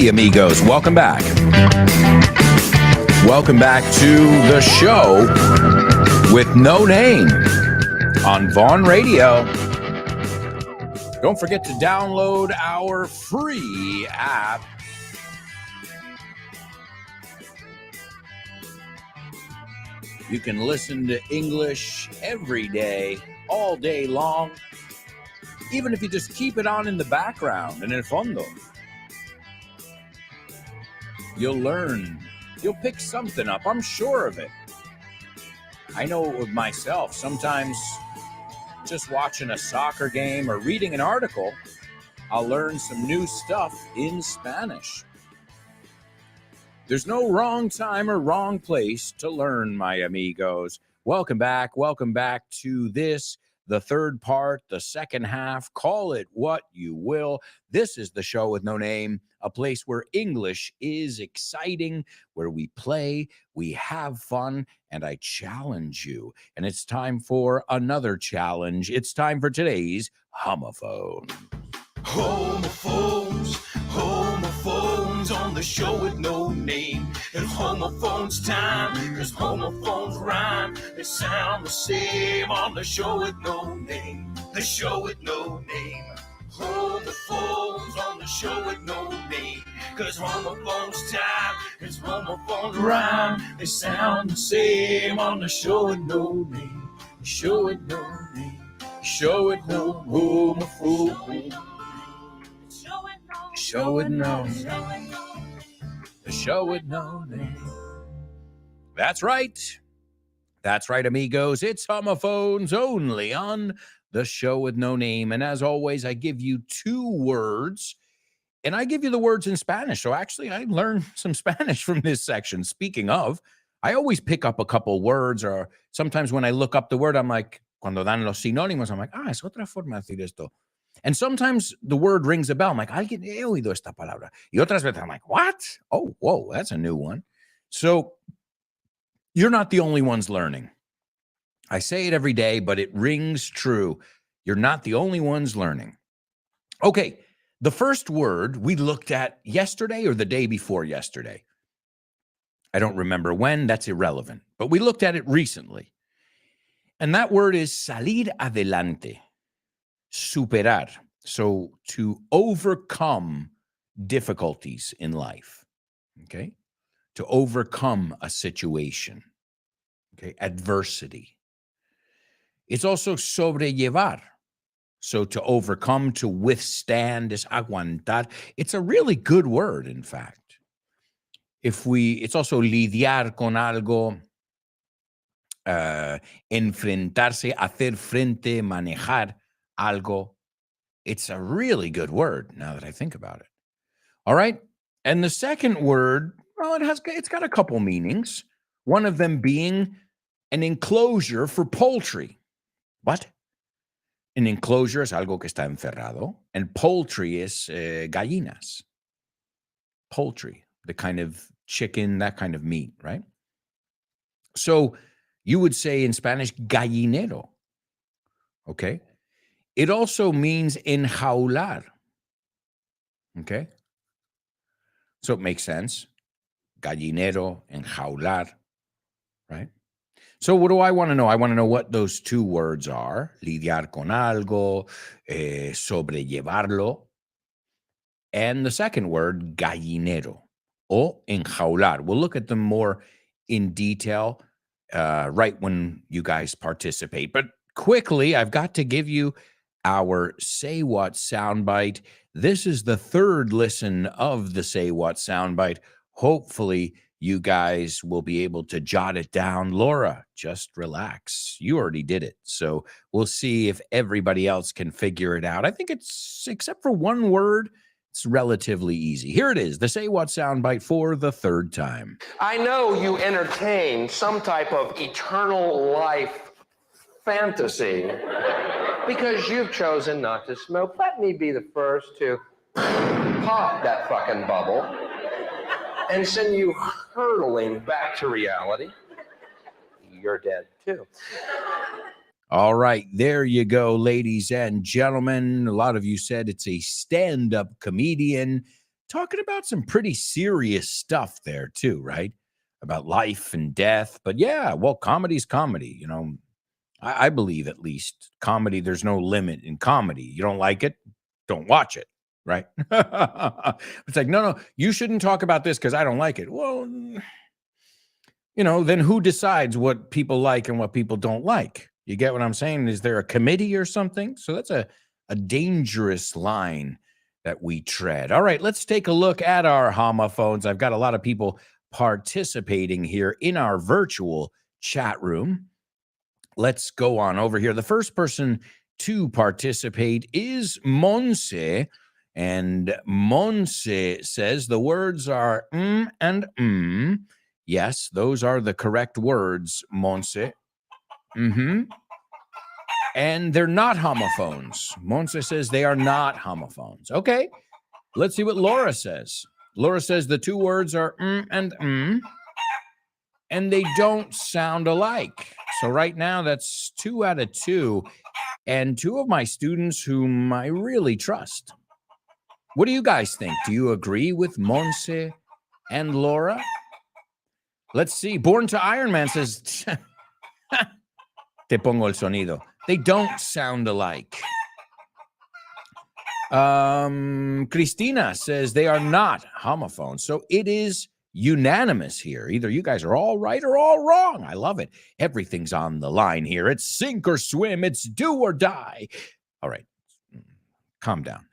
Hey, amigos, welcome back. Welcome back to the show with no name on Vaughn Radio. Don't forget to download our free app. You can listen to English every day, all day long, even if you just keep it on in the background, en el fondo. You'll learn. You'll pick something up. I'm sure of it. I know with myself, sometimes just watching a soccer game or reading an article, I'll learn some new stuff in Spanish. There's no wrong time or wrong place to learn, my amigos. Welcome back. Welcome back to this, the third part, the second half. Call it what you will. This is the show with no name, a place where English is exciting, where we play, we have fun, and I challenge you. And it's time for another challenge. It's time for today's homophone. Homophones, homophones on the show with no name. And homophones time, cause homophones rhyme. They sound the same on the show with no name. The show with no name. Homophones on the show with no name. Cause homophones time, cause homophones rhyme. They sound the same on the show with no name. The show with no name. Show with no homophone. Show it no. The show with no name. That's right. That's right, amigos. It's homophones only on the show with no name. And as always, I give you two words, and I give you the words in Spanish. So actually, I learned some Spanish from this section. Speaking of, I always pick up a couple words, or sometimes when I look up the word, I'm like, cuando dan los sinónimos, I'm like, es otra forma de decir esto. And sometimes the word rings a bell. I'm like, alguien he oído esta palabra. Y otras veces I'm like, what? Oh, whoa, that's a new one. So you're not the only ones learning. I say it every day, but it rings true. You're not the only ones learning. Okay, the first word we looked at yesterday or the day before yesterday. I don't remember when. That's irrelevant. But we looked at it recently. And that word is salir adelante. Superar. So to overcome difficulties in life, okay? To overcome a situation, okay? Adversity. It's also sobrellevar. So to overcome, to withstand, is aguantar. It's a really good word, in fact. It's also lidiar con algo, enfrentarse, hacer frente, manejar algo. It's a really good word now that I think about it. All right. And the second word, well, it's got a couple meanings. One of them being an enclosure for poultry. What? An enclosure es algo que está encerrado, and poultry is gallinas. Poultry, the kind of chicken, that kind of meat, right? So you would say in Spanish, gallinero. Okay. It also means enjaular. Okay. So it makes sense. Gallinero, enjaular, right? So what do I want to know? I want to know what those two words are. Lidiar con algo, sobrellevarlo. And the second word, gallinero o enjaular. We'll look at them more in detail right when you guys participate. But quickly, I've got to give you our Say What soundbite. This is the third listen of the Say What soundbite. Hopefully, you guys will be able to jot it down. Laura, just relax. You already did it. So we'll see if everybody else can figure it out. I think it's, except for one word, it's relatively easy. Here it is, the Say What soundbite for the third time. I know you entertain some type of eternal life fantasy because you've chosen not to smoke. Let me be the first to pop that fucking bubble and send you hurtling back to reality. You're dead too. All right, there you go, ladies and gentlemen. A lot of you said it's a stand-up comedian talking about some pretty serious stuff there too, right? About life and death. But yeah, well, comedy's comedy. You know, I believe at least comedy, there's no limit in comedy. You don't like it, don't watch it, right? It's like, no, you shouldn't talk about this because I don't like it. Well, you know, then who decides what people like and what people don't like? You get what I'm saying? Is there a committee or something? So that's a dangerous line that we tread. All right, let's take a look at our homophones. I've got a lot of people participating here in our virtual chat room. Let's go on over here. The first person to participate is Monse. And Monse says the words are and. Yes, those are the correct words, Monse. And they're not homophones. Monse says they are not homophones. Okay, let's see what Laura says. Laura says the two words are and they don't sound alike. So right now, that's 2 out of 2. And 2 of my students whom I really trust. What do you guys think? Do you agree with Monse and Laura? Let's see. Born to Iron Man says, te pongo el sonido. They don't sound alike. Christina says they are not homophones. So it is unanimous here. Either you guys are all right or all wrong. I love it. Everything's on the line here. It's sink or swim. It's do or die. All right. Calm down.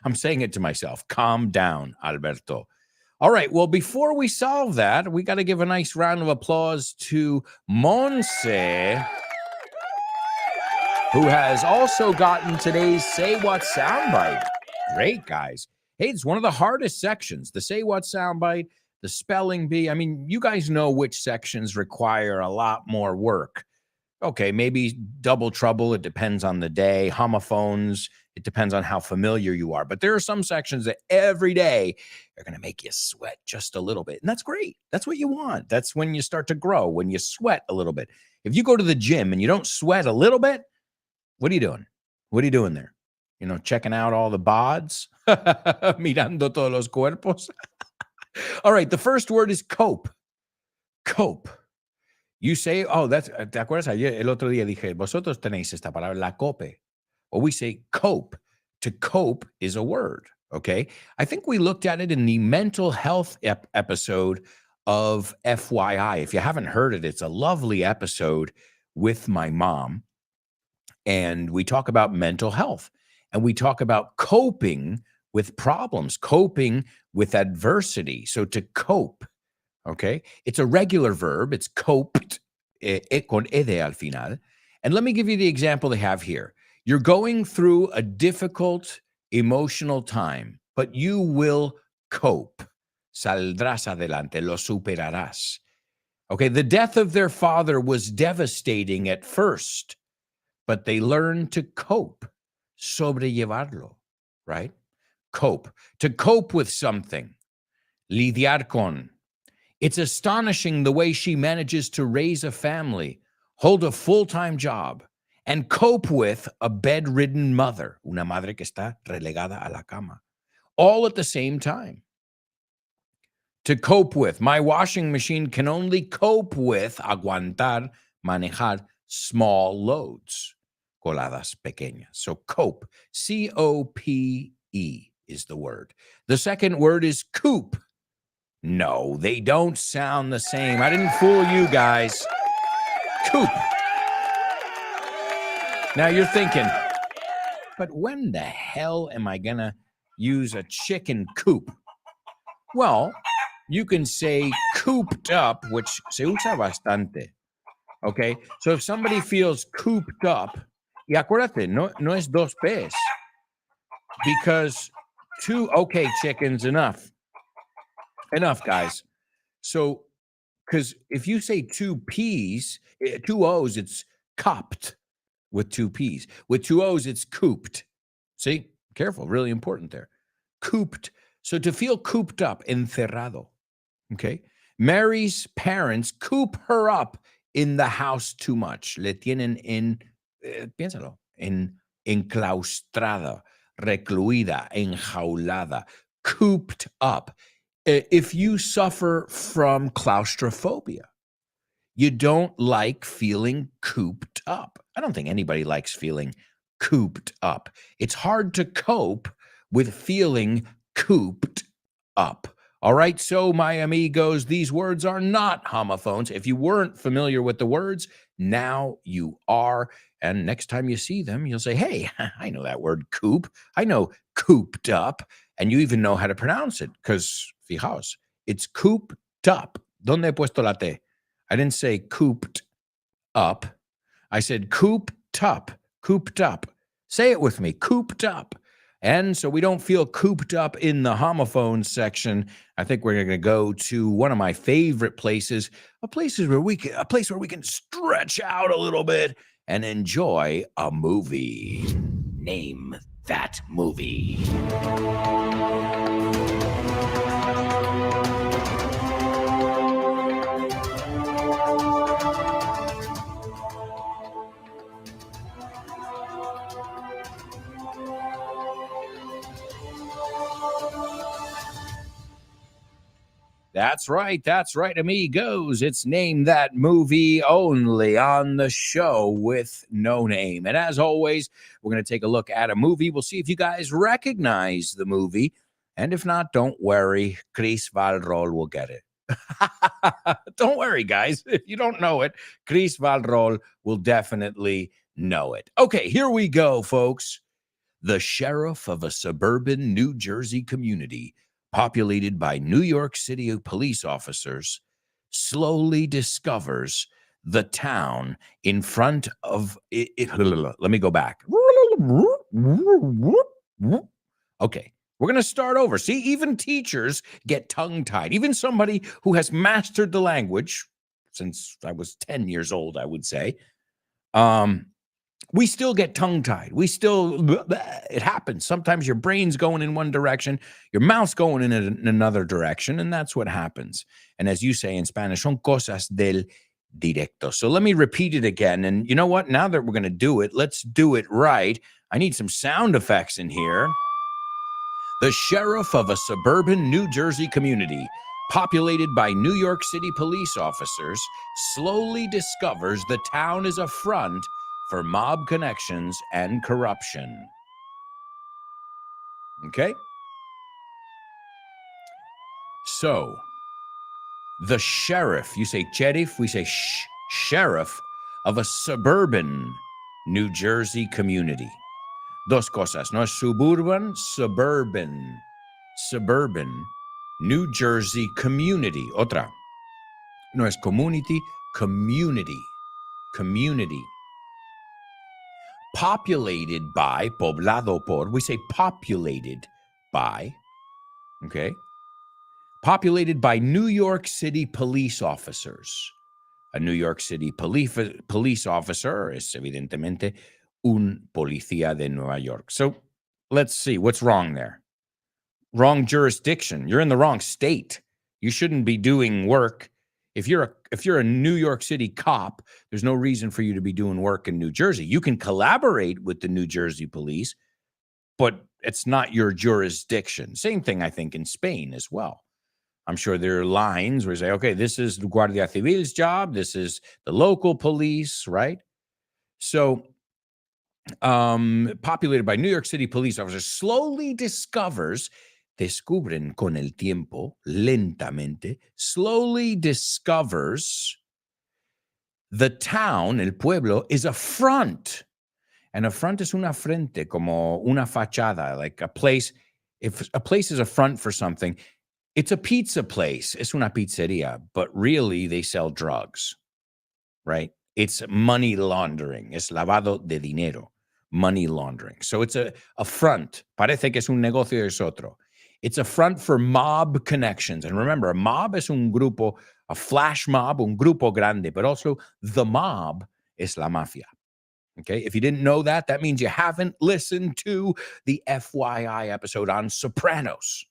I'm saying it to myself. Calm down, Alberto. All right. Well, before we solve that, we got to give a nice round of applause to Monse, who has also gotten today's Say What soundbite. Great, guys. Hey, it's one of the hardest sections, the Say What soundbite, the spelling bee. I mean, you guys know which sections require a lot more work. Okay, maybe double trouble. It depends on the day. Homophones. It depends on how familiar you are. But there are some sections that every day are going to make you sweat just a little bit. And that's great. That's what you want. That's when you start to grow, when you sweat a little bit. If you go to the gym and you don't sweat a little bit, what are you doing? What are you doing there? You know, checking out all the bods? Mirando todos los cuerpos? All right, the first word is cope. Cope. You say, oh, that's, ¿te acuerdas? Ayer, el otro día dije, vosotros tenéis esta palabra, la cope. Or we say cope. To cope is a word, okay? I think we looked at it in the mental health episode of FYI. If you haven't heard it, it's a lovely episode with my mom. And we talk about mental health. And we talk about coping with problems, coping with adversity. So to cope, okay? It's a regular verb. It's coped, con ed al final. And let me give you the example they have here. You're going through a difficult emotional time, but you will cope. Saldrás adelante, lo superarás. Okay, the death of their father was devastating at first, but they learned to cope, sobrellevarlo, right? Cope, to cope with something, lidiar con. It's astonishing the way she manages to raise a family, hold a full-time job, and cope with a bedridden mother, una madre que está relegada a la cama, all at the same time. To cope with, my washing machine can only cope with, aguantar, manejar, small loads, coladas pequeñas. So cope, C-O-P-E is the word. The second word is coop. No, they don't sound the same. I didn't fool you guys. Coop. Now you're thinking, but when the hell am I going to use a chicken coop? Well, you can say cooped up, which se usa bastante. Okay? So if somebody feels cooped up, y acuérdate, no es dos P's. Because okay, chickens, enough. Enough, guys. So, because if you say 2 P's, 2 O's, it's copped with 2 P's. With 2 O's, it's cooped. See? Careful. Really important there. Cooped. So to feel cooped up, encerrado. Okay? Mary's parents coop her up in the house too much. Le tienen enclaustrada, recluida, enjaulada. cooped up. If you suffer from claustrophobia, you don't like feeling cooped up. I don't think anybody likes feeling cooped up. It's hard to cope with feeling cooped up. All right, so my amigos, these words are not homophones. If you weren't familiar with the words, now you are. And next time you see them, you'll say, hey, I know that word coop. I know cooped up. And you even know how to pronounce it because, fijaos, it's cooped up. ¿Dónde he puesto la T? I didn't say cooped up. I said cooped up, cooped up. Say it with me, cooped up. And so we don't feel cooped up in the homophone section. I think we're going to go to one of my favorite places, a place where we can stretch out a little bit and enjoy a movie. Name that movie. That's right, amigos. It's Name That Movie, only on the show with no name. And as always, we're going to take a look at a movie. We'll see if you guys recognize the movie. And if not, don't worry, Chris Valrol will get it. Don't worry, guys. If you don't know it, Chris Valrol will definitely know it. Okay, here we go, folks. The sheriff of a suburban New Jersey community populated by New York City police officers, slowly discovers the town in front of it. Let me go back. Okay, we're going to start over. See, even teachers get tongue-tied. Even somebody who has mastered the language since I was 10 years old, I would say, we still get tongue-tied. It happens. Sometimes your brain's going in one direction, your mouth's going in another direction, and that's what happens. And as you say in Spanish, son cosas del directo. So let me repeat it again. And you know what? Now that we're going to do it, let's do it right. I need some sound effects in here. The sheriff of a suburban New Jersey community, populated by New York City police officers, slowly discovers the town is a front for mob connections and corruption. Okay? So, the sheriff, you say sheriff, we say sheriff of a suburban New Jersey community. Dos cosas, no es suburban, suburban New Jersey community. Otra, no es community, community. Populated by, poblado por, we say populated by, okay? Populated by New York City police officers. A New York City police officer es evidentemente un policía de Nueva York. So let's see, what's wrong there? Wrong jurisdiction. You're in the wrong state. You shouldn't be doing work. If you're a New York City cop, there's no reason for you to be doing work in New Jersey. You can collaborate with the New Jersey police, but it's not your jurisdiction. Same thing, I think, in Spain as well. I'm sure there are lines where you say, okay, this is the Guardia Civil's job. This is the local police, right? So populated by New York City police officers, slowly descubren con el tiempo, lentamente, slowly discovers the town, el pueblo, is a front. And a front es una frente, como una fachada, like a place. If a place is a front for something, it's a pizza place. Es una pizzeria, but really they sell drugs, right? It's money laundering. Es lavado de dinero, money laundering. So it's a front. Parece que es un negocio es otro. It's a front for mob connections. And remember, a mob es un grupo, a flash mob, un grupo grande, but also the mob es la mafia. Okay, if you didn't know that, that means you haven't listened to the FYI episode on Sopranos.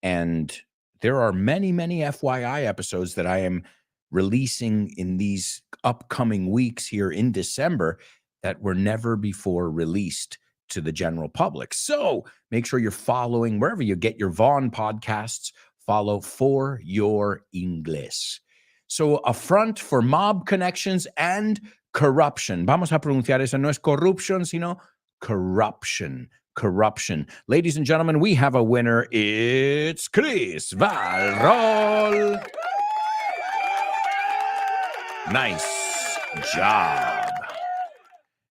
And there are many, many FYI episodes that I am releasing in these upcoming weeks here in December that were never before released to the general public. So make sure you're following wherever you get your Vaughn podcasts. Follow For Your English. So a front for mob connections and corruption. Vamos a pronunciar eso. No es corruption, sino corruption. Corruption. Ladies and gentlemen, we have a winner. It's Chris Valrol. Nice job.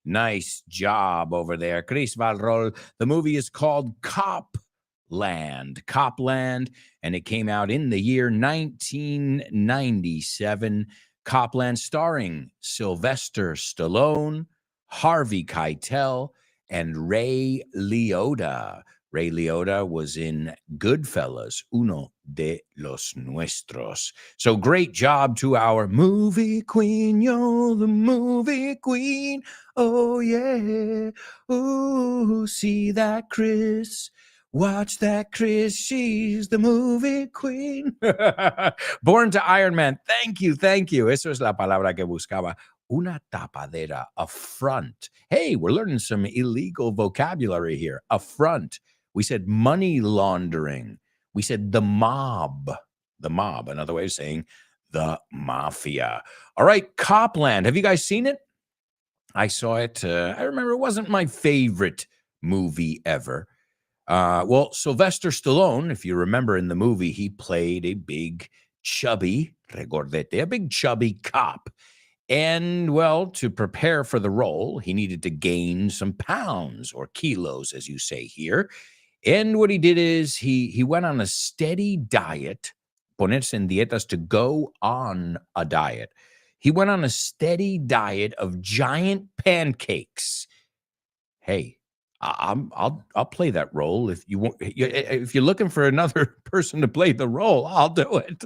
Nice job over there, Chris Valrol. The movie is called Copland, and it came out in the year 1997. Copland, starring Sylvester Stallone, Harvey Keitel, and Ray Liotta. Ray Liotta was in Goodfellas, uno de los nuestros. So great job to our movie queen, you're the movie queen. Oh, yeah. Ooh, see that, Chris. Watch that, Chris. She's the movie queen. Born to Iron Man. Thank you. Eso es la palabra que buscaba. Una tapadera, a front. Hey, we're learning some illegal vocabulary here. A front. We said money laundering. We said the mob. The mob, another way of saying the mafia. All right, Copland. Have you guys seen it? I saw it. I remember it wasn't my favorite movie ever. Well, Sylvester Stallone, if you remember in the movie, he played a big chubby, recordete, a big chubby cop. And, well, to prepare for the role, he needed to gain some pounds or kilos, as you say here. And what he did is he went on a steady diet, ponerse en dietas, to go on a diet. He went on a steady diet of giant pancakes. Hey, I'll play that role if you want. If you're looking for another person to play the role, I'll do it.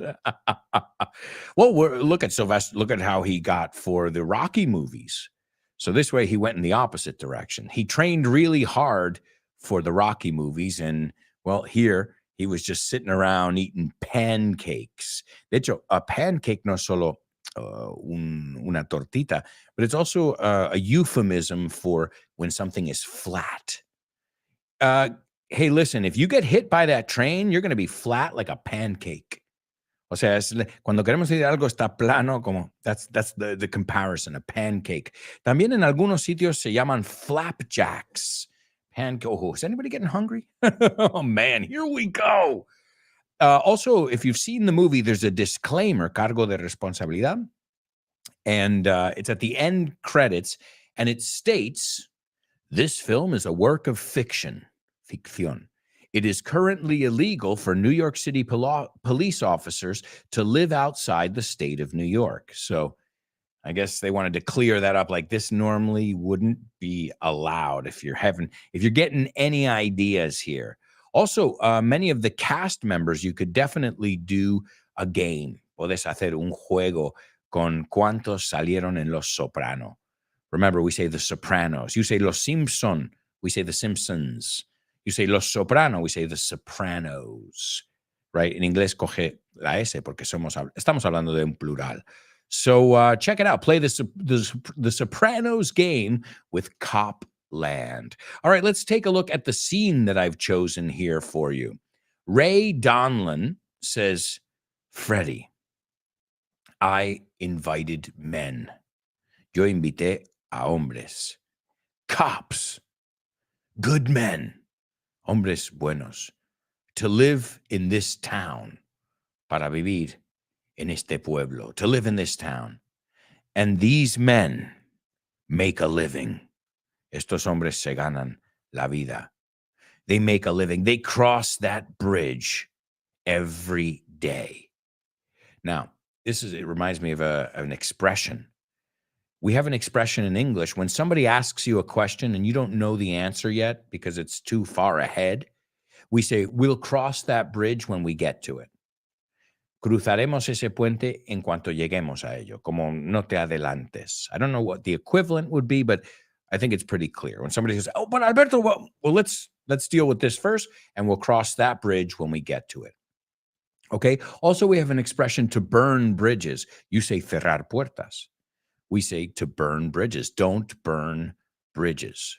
Well, look at Sylvester. Look at how he got for the Rocky movies. So this way, he went in the opposite direction. He trained really hard for the Rocky movies, and well, here he was just sitting around eating pancakes. De hecho, a pancake no solo una tortita, but it's also a euphemism for when something is flat. Hey, listen, if you get hit by that train, you're going to be flat like a pancake. O sea, cuando queremos decir algo está plano, como that's the comparison, a pancake. También en algunos sitios se llaman flapjacks. Oh, is anybody getting hungry? Oh, man, here we go. Also, if you've seen the movie, there's a disclaimer, cargo de responsabilidad, and it's at the end credits, and it states, this film is a work of fiction, ficción. It is currently illegal for New York City police officers to live outside the state of New York. So I guess they wanted to clear that up. Like, this normally wouldn't be allowed if you're getting any ideas here. Also, many of the cast members, you could definitely do a game. Puedes hacer un juego con cuántos salieron en Los Soprano. Remember, we say the Sopranos. You say Los Simpson, we say the Simpsons. You say Los Soprano, we say the Sopranos. Right? En inglés coge la S porque estamos hablando de un plural. So check it out. Play the Sopranos game with Copland. All right, let's take a look at the scene that I've chosen here for you. Ray Donlin says, Freddie, I invited men. Yo invité a hombres. Cops. Good men. Hombres buenos. To live in this town. Para vivir en este pueblo, to live in this town. And these men make a living. Estos hombres se ganan la vida. They make a living. They cross that bridge every day. Now, it reminds me of an expression. We have an expression in English when somebody asks you a question and you don't know the answer yet because it's too far ahead. We say, we'll cross that bridge when we get to it. Cruzaremos ese puente en cuanto lleguemos a ello, como no te adelantes. I don't know what the equivalent would be, but I think it's pretty clear. When somebody says, oh, but Alberto, well, let's deal with this first, and we'll cross that bridge when we get to it. Okay? Also, we have an expression to burn bridges. You say cerrar puertas. We say to burn bridges. Don't burn bridges.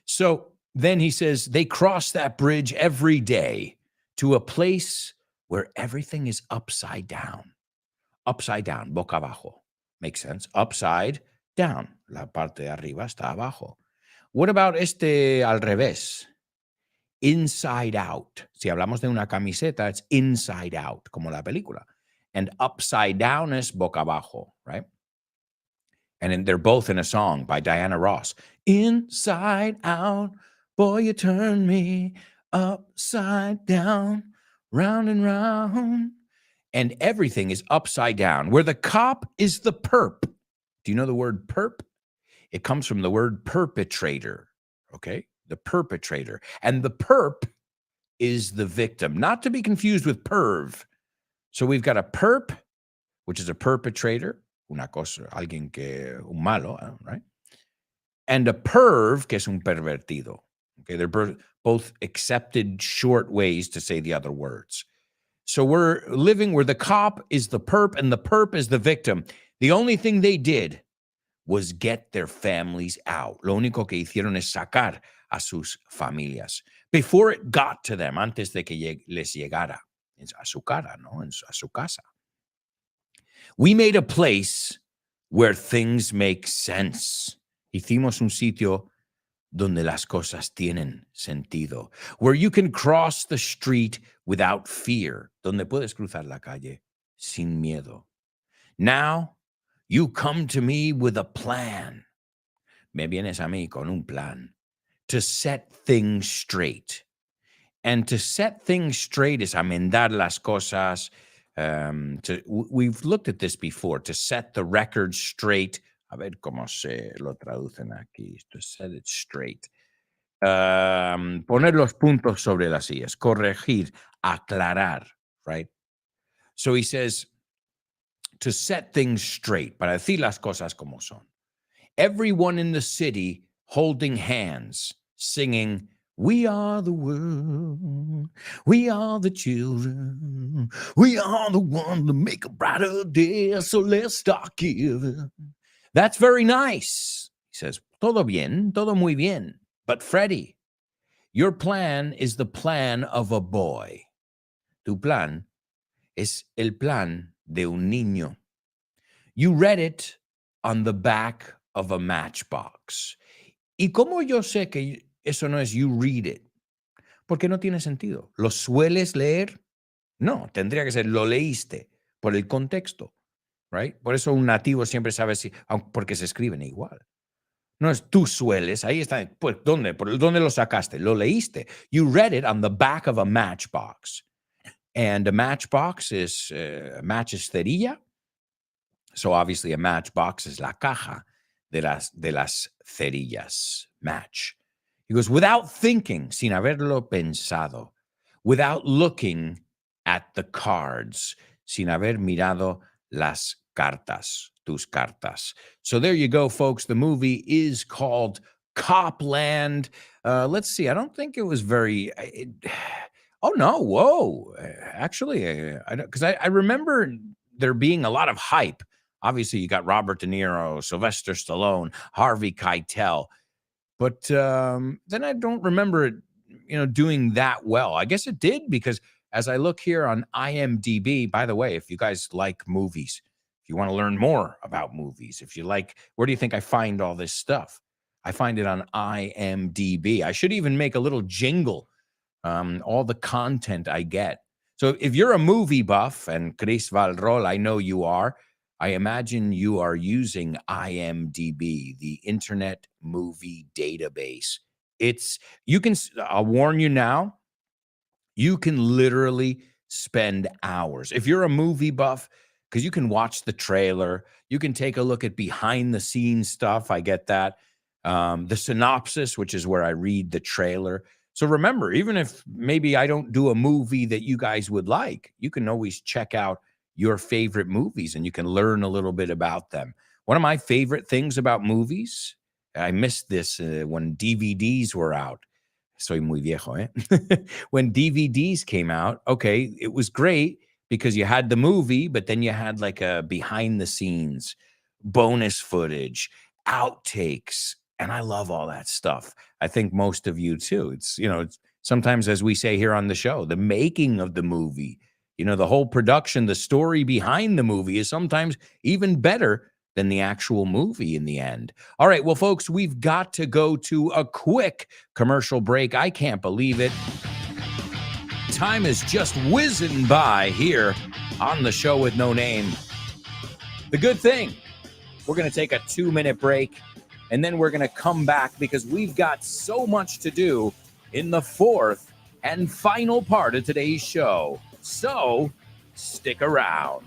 So Then he says they cross that bridge every day to a place where everything is upside down. Upside down, boca abajo. Makes sense. Upside down. La parte de arriba está abajo. What about al revés? Inside out. Si hablamos de una camiseta, it's inside out, como la película. And upside down is boca abajo, right? And they're both in a song by Diana Ross. Inside out, boy, you turn me upside down, round and round. And everything is upside down. Where the cop is the perp. Do you know the word perp? It comes from the word perpetrator, okay? The perpetrator. And the perp is the victim, not to be confused with perv. So we've got a perp, which is a perpetrator, una cosa, alguien que, un malo, right? And a perv, que es un pervertido. Okay, they're both accepted short ways to say the other words. So we're living where the cop is the perp and the perp is the victim. The only thing they did was get their families out. Lo único que hicieron es sacar a sus familias. Before it got to them, antes de que les llegara a su cara, ¿no? A su casa. We made a place where things make sense. Hicimos un sitio donde las cosas tienen sentido. Where you can cross the street without fear. Donde puedes cruzar la calle sin miedo. Now, you come to me with a plan. Me vienes a mí con un plan to set things straight. And to set things straight is amendar las cosas. We've looked at this before. To set the record straight. A ver cómo se lo traducen aquí. To set it straight. Poner los puntos sobre las sillas. Corregir. Aclarar. Right? So he says, to set things straight. Para decir las cosas como son. Everyone in the city holding hands, singing, we are the world, we are the children, we are the one to make a brighter day, so let's start giving. That's very nice. He says, todo bien, todo muy bien. But Freddie, your plan is the plan of a boy. Tu plan es el plan de un niño. You read it on the back of a matchbox. ¿Y cómo yo sé que eso no es you read it? Porque no tiene sentido. ¿Lo sueles leer? No, tendría que ser lo leíste por el contexto, right? Por eso un nativo siempre sabe si, porque se escriben igual. No es tú sueles, ahí está, pues ¿dónde? ¿Dónde lo sacaste? Lo leíste. You read it on the back of a matchbox. And a matchbox is, match es cerilla. So obviously a matchbox is la caja de las cerillas. Match. He goes, without thinking, sin haberlo pensado, without looking at the cards, sin haber mirado las cartas, tus cartas. So there you go, folks. The movie is called Copland. Let's see. I don't think it was very... oh, no. Whoa. Actually, because I remember there being a lot of hype. Obviously, you got Robert De Niro, Sylvester Stallone, Harvey Keitel. But then I don't remember it, doing that well. I guess it did because as I look here on IMDb, by the way, if you guys like movies, if you want to learn more about movies, if you like, where do you think I find all this stuff? I find it on IMDb. I should even make a little jingle, all the content I get. So if you're a movie buff, and Chris Valrol, I know you are, I imagine you are using IMDb, the Internet Movie Database. I'll warn you now, you can literally spend hours. If you're a movie buff, because you can watch the trailer, you can take a look at behind the scenes stuff. I get that. The synopsis, which is where I read the trailer. So remember, even if maybe I don't do a movie that you guys would like, you can always check out your favorite movies and you can learn a little bit about them. One of my favorite things about movies, I missed this when DVDs were out. Soy muy viejo, eh? When DVDs came out, okay, it was great because you had the movie, but then you had like a behind the scenes, bonus footage, outtakes, And I love all that stuff. I think most of you too. It's, it's sometimes, as we say here on the show, the making of the movie, the whole production, the story behind the movie is sometimes even better than the actual movie in the end. All right, well, folks, we've got to go to a quick commercial break. I can't believe it. Time is just whizzing by here on the show with no name. The good thing, we're going to take a 2-minute break, and then we're going to come back because we've got so much to do in the fourth and final part of today's show. So stick around.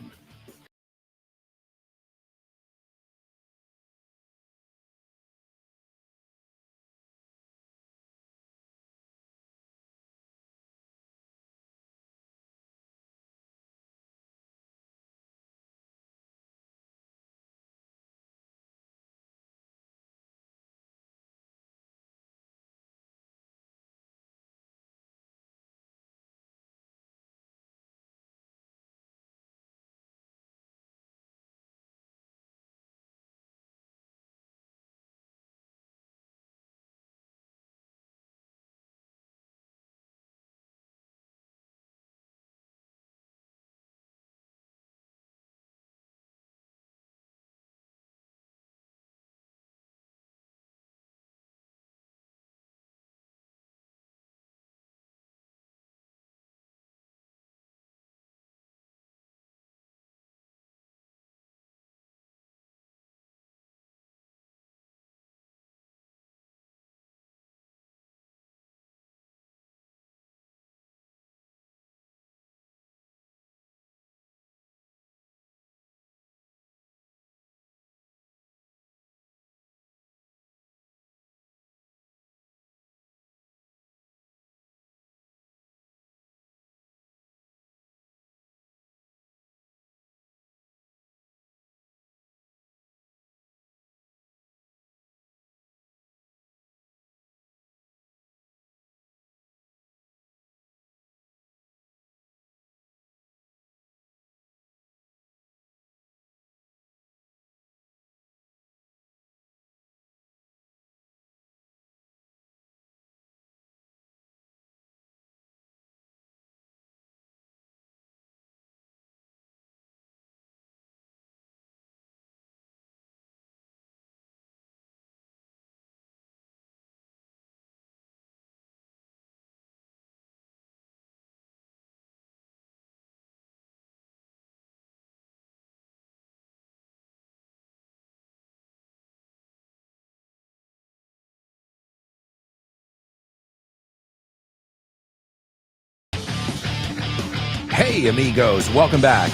Hey, amigos, welcome back.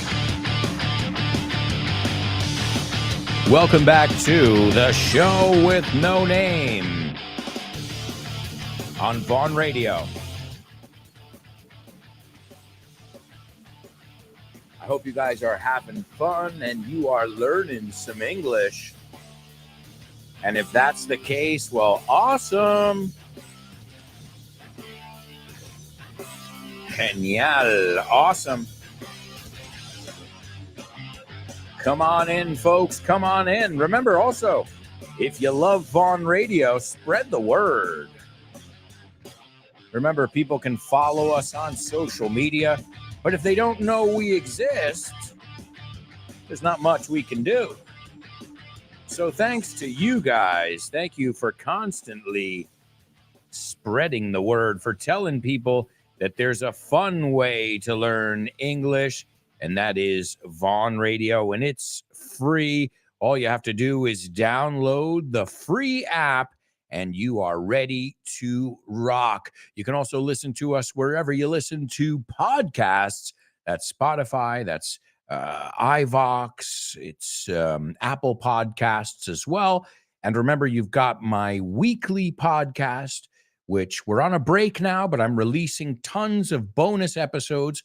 Welcome back to the show with no name on Vaughn Radio. I hope you guys are having fun and you are learning some English. And if that's the case, well, awesome. Genial. Awesome. Come on in, folks. Come on in. Remember also, if you love Vaughn Radio, spread the word. Remember, people can follow us on social media, but if they don't know we exist, there's not much we can do. So thanks to you guys. Thank you for constantly spreading the word, for telling people that there's a fun way to learn English, and that is Vaughn Radio, and it's free. All you have to do is download the free app, and you are ready to rock. You can also listen to us wherever you listen to podcasts. That's Spotify, that's iVox, it's Apple Podcasts as well. And remember, you've got my weekly podcast, which we're on a break now, but I'm releasing tons of bonus episodes,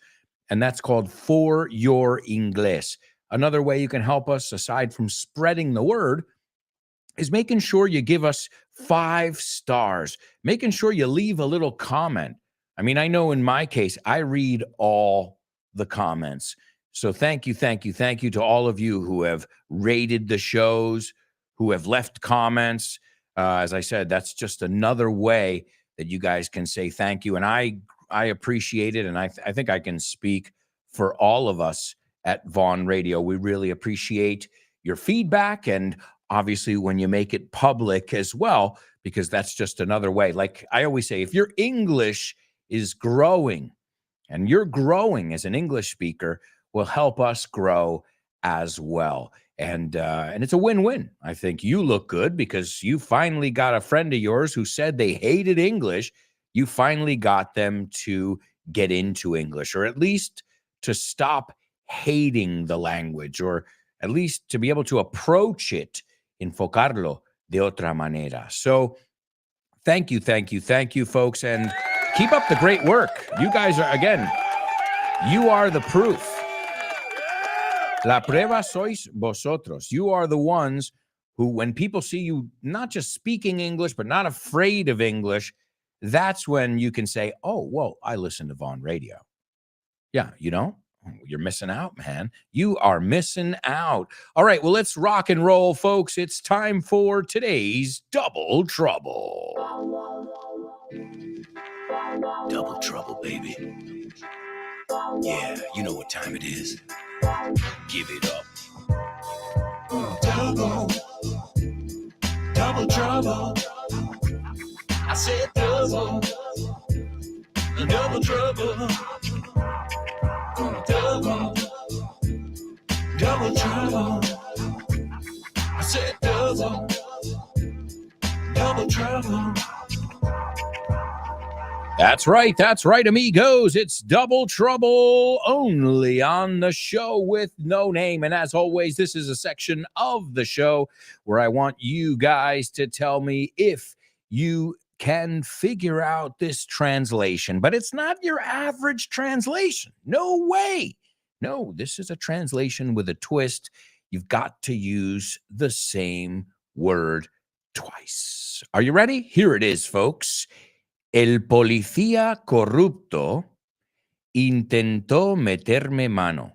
and that's called For Your Ingles. Another way you can help us, aside from spreading the word, is making sure you give us 5 stars, making sure you leave a little comment. I mean, I know in my case, I read all the comments. So thank you to all of you who have rated the shows, who have left comments. As I said, that's just another way that you guys can say thank you. And I appreciate it. And I think I can speak for all of us at Vaughn Radio. We really appreciate your feedback. And obviously when you make it public as well, because that's just another way. Like I always say, if your English is growing and you're growing as an English speaker, will help us grow as well. And it's a win-win. I think you look good because you finally got a friend of yours who said they hated English. You finally got them to get into English, or at least to stop hating the language, or at least to be able to approach it, enfocarlo de otra manera. So thank you, folks, and keep up the great work. You guys are, again, you are the proof. La prueba sois vosotros. You are the ones who, when people see you not just speaking English, but not afraid of English, that's when you can say, oh, well, I listen to Vaughn Radio. Yeah, you know, you're missing out, man. You are missing out. All right, well, let's rock and roll, folks. It's time for today's Double Trouble. Double trouble, baby. Yeah, you know what time it is. Give it up. Double trouble. I said double trouble. Double trouble. I said double trouble. That's right, amigos. It's Double Trouble, only on the show with no name. And as always, this is a section of the show where I want you guys to tell me if you can figure out this translation. But it's not your average translation. No way. No, this is a translation with a twist. You've got to use the same word twice. Are you ready? Here it is, folks. El policía corrupto intentó meterme mano.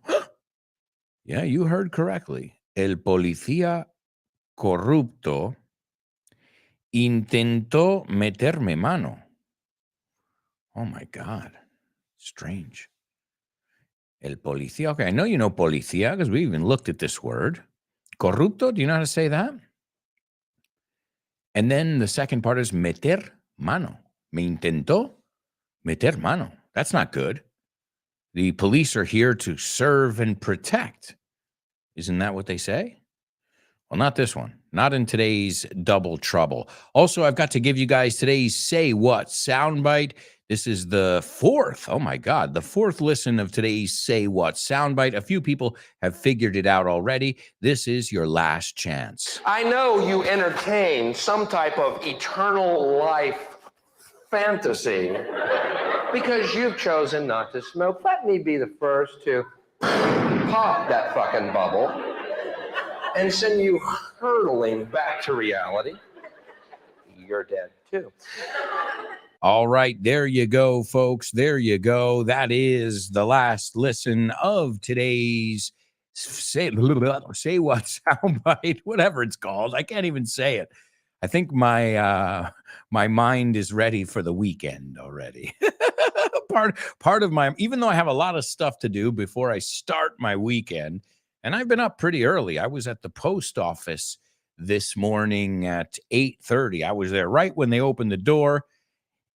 Yeah, you heard correctly. El policía corrupto intentó meterme mano. Oh my God. Strange. El policía. Okay, I know you know policía because we even looked at this word. Corrupto, do you know how to say that? And then the second part is meter mano. Me intentó meter mano. That's not good. The police are here to serve and protect. Isn't that what they say? Well, not this one. Not in today's Double Trouble. Also, I've got to give you guys today's Say What soundbite. This is the fourth, oh my God, the fourth listen of today's Say What soundbite. A few people have figured it out already. This is your last chance. I know you entertain some type of eternal life fantasy because you've chosen not to smoke. Let me be the first to pop that fucking bubble and send you hurtling back to reality. You're dead too. All right, there you go, folks. There you go. That is the last listen of today's Say What soundbite, whatever it's called. I can't even say it. I think my mind is ready for the weekend already. part of my, even though I have a lot of stuff to do before I start my weekend, and I've been up pretty early. I was at the post office this morning at 8:30. I was there right when they opened the door,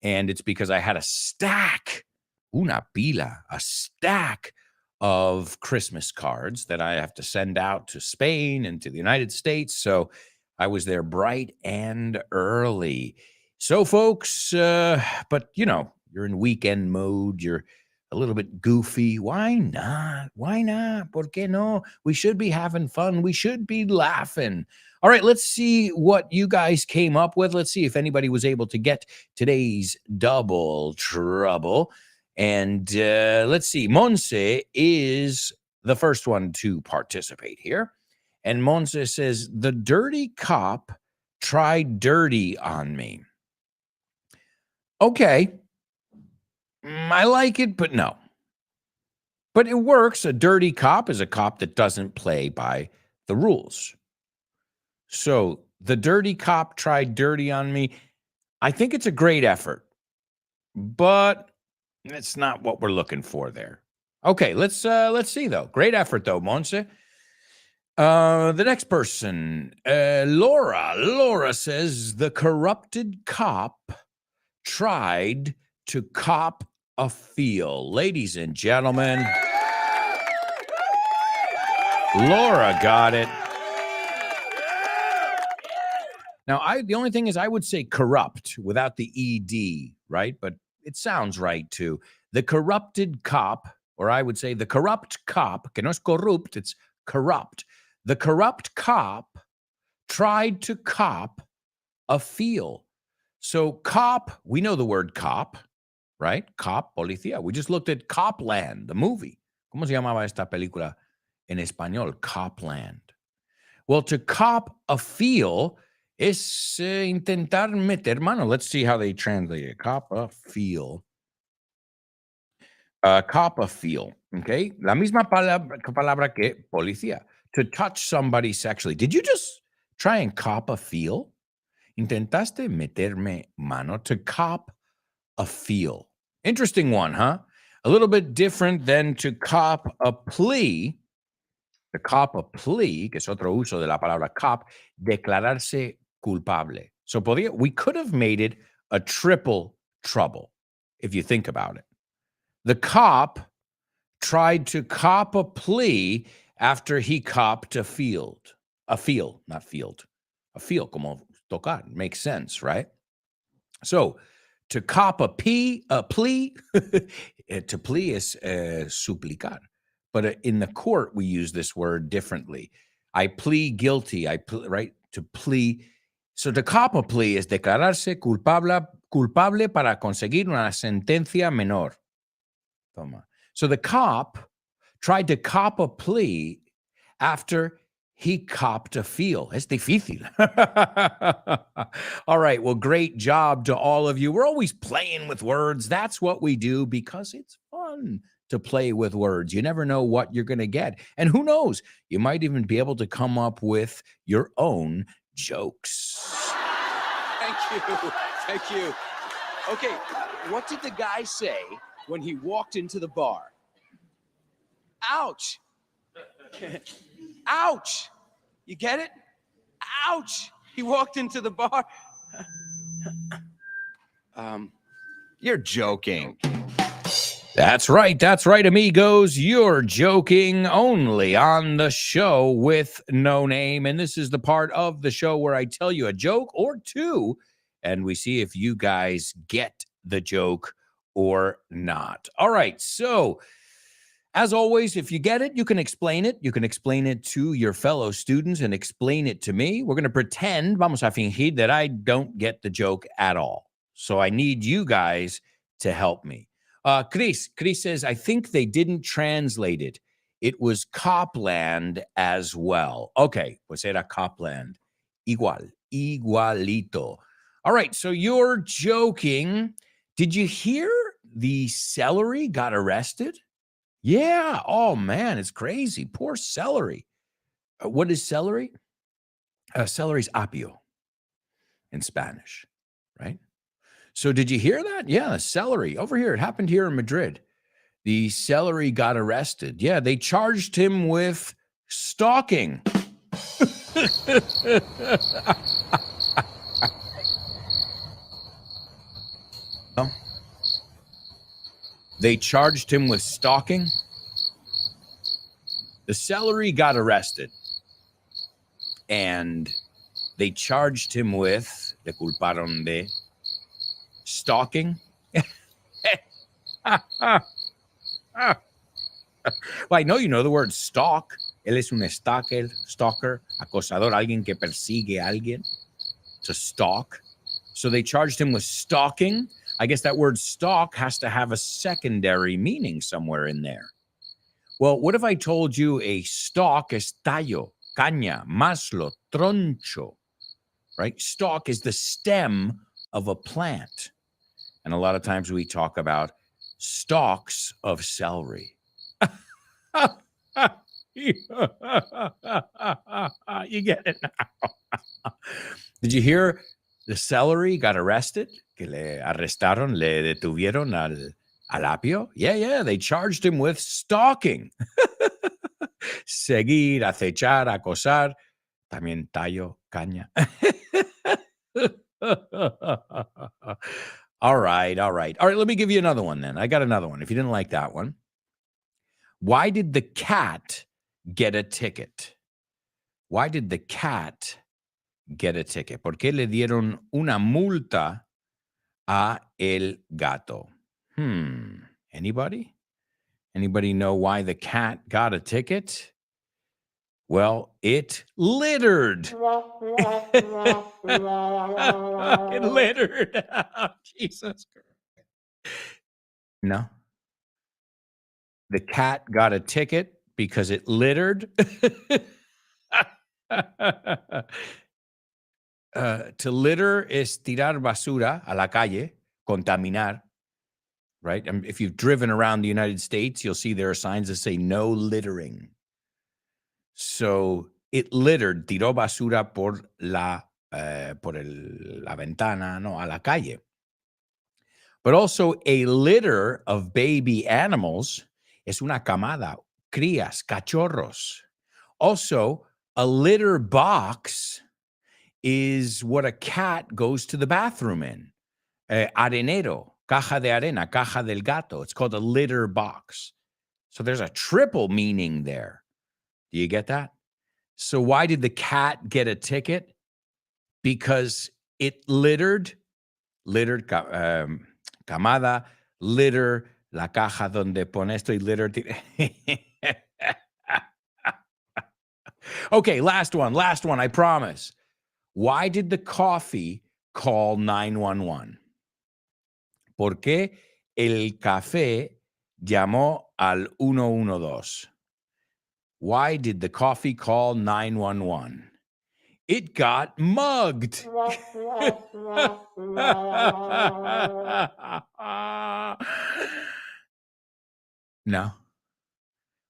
and it's because I had a stack of Christmas cards that I have to send out to Spain and to the United States. So I was there bright and early. So, folks, but you know, you're in weekend mode. You're a little bit goofy. Why not? Why not? ¿Por qué no? We should be having fun. We should be laughing. All right, let's see what you guys came up with. Let's see if anybody was able to get today's Double Trouble. And let's see. Monse is the first one to participate here. And Monse says, the dirty cop tried dirty on me. Okay. I like it, but no. But it works. A dirty cop is a cop that doesn't play by the rules. So The dirty cop tried dirty on me. I think it's a great effort, but it's not what we're looking for there. Okay, let's see though. Great effort though, Monse. The next person, Laura. Laura says the corrupted cop tried to cop a feel. Ladies and gentlemen, Laura got it. Now, the only thing is I would say corrupt without the ED, right? But it sounds right too. The corrupted cop, or I would say the corrupt cop, que no es corrupt, it's corrupt. The corrupt cop tried to cop a feel. So cop, we know the word cop, right? Cop, policía. We just looked at Copland, the movie. ¿Cómo se llamaba esta película en español? Copland. Well, to cop a feel es intentar meter mano. Let's see how they translate it. Cop a feel. Cop a feel. Okay. La misma palabra que policía. To touch somebody sexually. Did you just try and cop a feel? Intentaste meterme mano. To cop a feel. Interesting one, huh? A little bit different than to cop a plea. To cop a plea, que es otro uso de la palabra cop, declararse culpable. So we could have made it a triple trouble, if you think about it. The cop tried to cop a plea after he copped a field. A field, not field. A field, como tocar. Makes sense, right? So, to cop a plea, to plea is suplicar. But in the court, we use this word differently. I plead guilty, right? To plea. So to cop a plea is declararse culpable para conseguir una sentencia menor. Toma. So the cop tried to cop a plea after he copped a feel. Es difícil. All right. Well, great job to all of you. We're always playing with words. That's what we do because it's fun to play with words. You never know what you're going to get. And who knows? You might even be able to come up with your own jokes. Thank you. Thank you. Okay, what did the guy say when he walked into the bar? Ouch. Ouch. You get it? Ouch. He walked into the bar. You're joking. That's right, amigos. You're joking only on the show with no name. And this is the part of the show where I tell you a joke or two, and we see if you guys get the joke or not. All right, so as always, if you get it, you can explain it. You can explain it to your fellow students and explain it to me. We're going to pretend, vamos a fingir, that I don't get the joke at all. So I need you guys to help me. Chris says, I think they didn't translate it. It was Copland as well. Okay, pues era Copland. Igualito. All right, so you're joking. Did you hear the celery got arrested? Yeah. Oh, man, it's crazy. Poor celery. What is celery? Celery is apio in Spanish, right? So did you hear that? Yeah, celery. Over here. It happened here in Madrid. The celery got arrested. Yeah, they charged him with stalking. They charged him with stalking. The celery got arrested. And they charged him with, le culparon de stalking. Well, I know you know the word stalk. Él es un stalker, acosador, alguien que persigue a alguien. To stalk. So they charged him with stalking. I guess that word stalk has to have a secondary meaning somewhere in there. Well, what if I told you a stalk is tallo, caña, maslo, troncho, right? Stalk is the stem of a plant. And a lot of times we talk about stalks of celery. You get it now. Did you hear the celery got arrested? Que le arrestaron, le detuvieron al apio? Yeah, they charged him with stalking. Seguir, acechar, acosar. También tallo, caña. All right. Let me give you another one then. I got another one. If you didn't like that one. Why did the cat get a ticket? Why did the cat get a ticket? ¿Por qué le dieron una multa a el gato? Anybody? Anybody know why the cat got a ticket? Well, it littered. It littered. Jesus Christ. No. The cat got a ticket because it littered. To litter is tirar basura a la calle, contaminar, right? If you've driven around the United States, you'll see there are signs that say no littering. So it littered, tiró basura por la ventana, no, a la calle. But also a litter of baby animals es una camada, crías, cachorros. Also, a litter box is what a cat goes to the bathroom in. Arenero, caja de arena, caja del gato. It's called a litter box. So there's a triple meaning there. Do you get that? So why did the cat get a ticket? Because it littered, camada, litter, la caja donde pone esto y litter. Okay, last one, I promise. Why did the coffee call 911? ¿Por qué el café llamó al 112? Why did the coffee call 911? It got mugged. No.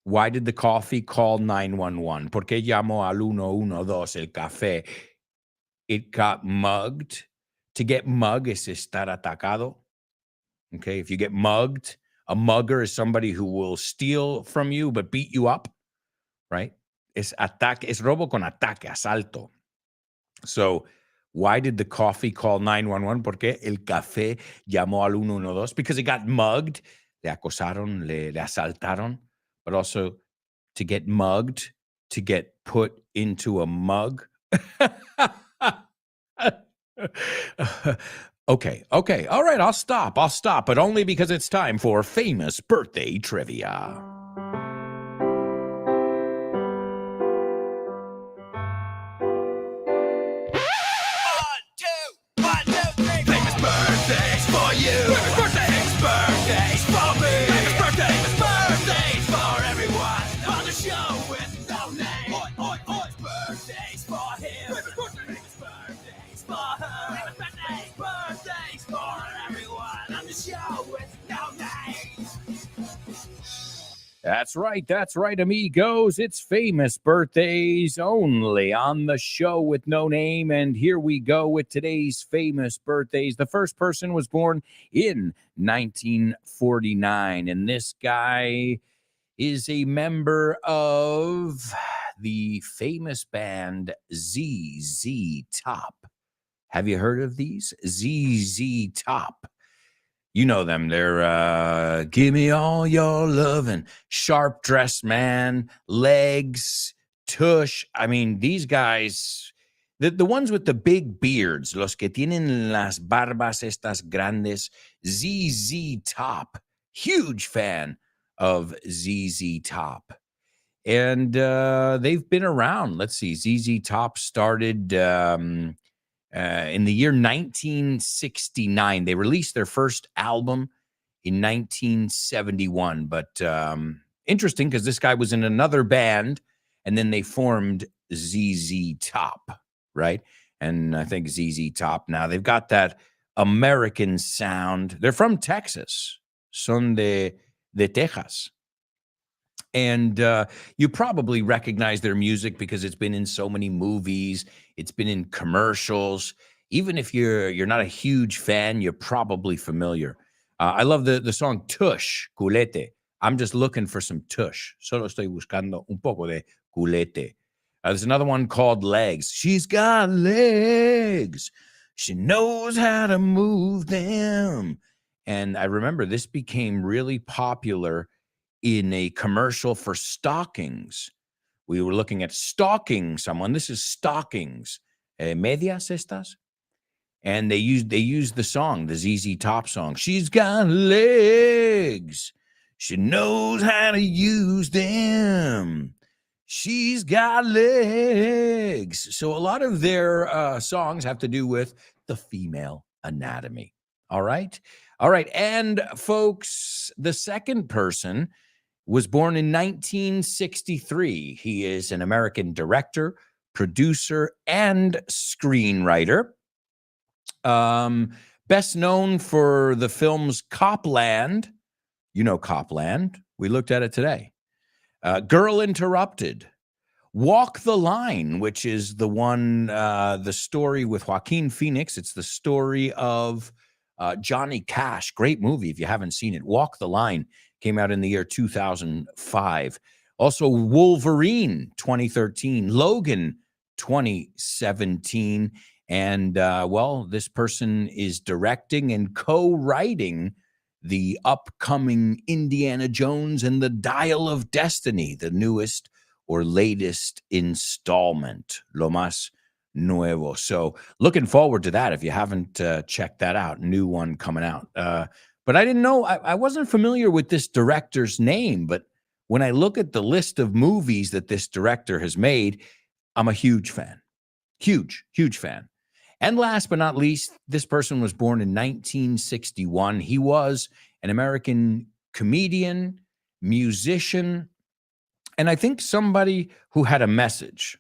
Why did the coffee call 911? ¿Por qué llamó al 112 el café? It got mugged. To get mug is estar atacado. Okay, if you get mugged, a mugger is somebody who will steal from you but beat you up, right? Es robo con ataque, asalto. So why did the coffee call 911? ¿Por qué el café llamó al 112? Because it got mugged. Le acosaron, le asaltaron. But also to get mugged, to get put into a mug. Okay. All right, I'll stop. But only because it's time for famous birthday trivia. That's right, amigos. It's famous birthdays only on the show with no name. And here we go with today's famous birthdays. The first person was born in 1949. And this guy is a member of the famous band ZZ Top. Have you heard of these? ZZ Top. You know them. They're give me all your love and Sharp Dressed Man, Legs, Tush. I mean, these guys, the ones with the big beards, los que tienen las barbas estas grandes, ZZ Top. Huge fan of ZZ Top. And they've been around. Let's see. ZZ Top started in the year 1969. They released their first album in 1971. But interesting because this guy was in another band and then they formed ZZ Top, right? And I think ZZ Top now, they've got that American sound. They're from Texas. Son de Texas. And you probably recognize their music because it's been in so many movies. It's been in commercials. Even if you're not a huge fan, you're probably familiar. I love the song Tush, Culete. I'm just looking for some tush. Solo estoy buscando un poco de culete. There's another one called Legs. She's got legs. She knows how to move them. And I remember this became really popular in a commercial for stockings. We were looking at stalking someone. This is stockings. Medias estas? And they used the song, the ZZ Top song. She's got legs. She knows how to use them. She's got legs. So a lot of their songs have to do with the female anatomy. All right. And folks, the second person was born in 1963. He is an American director, producer, and screenwriter. Best known for the films Copland. You know Copland. We looked at it today. Girl Interrupted. Walk the Line, which is the one, the story with Joaquin Phoenix. It's the story of Johnny Cash. Great movie if you haven't seen it. Walk the Line came out in the year 2005. Also, Wolverine 2013, Logan 2017. And, this person is directing and co-writing the upcoming Indiana Jones and the Dial of Destiny, the newest or latest installment, Lo Más Nuevo. So looking forward to that if you haven't checked that out. New one coming out. But I didn't know, I wasn't familiar with this director's name, but when I look at the list of movies that this director has made, I'm a huge fan. Huge fan. And last but not least, this person was born in 1961. He was an American comedian, musician, and I think somebody who had a message.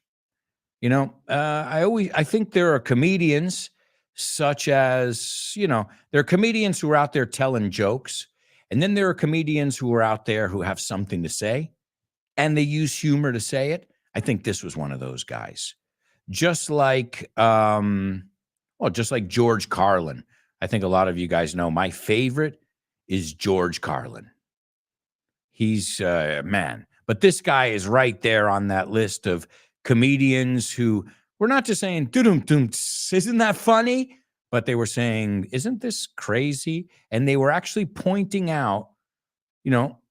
You know, I think there are comedians such as, there are comedians who are out there telling jokes, and then there are comedians who are out there who have something to say, and they use humor to say it. I think this was one of those guys. Just like George Carlin. I think a lot of you guys know my favorite is George Carlin. He's man. But this guy is right there on that list of comedians who were not just saying, isn't that funny? But they were saying, isn't this crazy? And they were actually pointing out,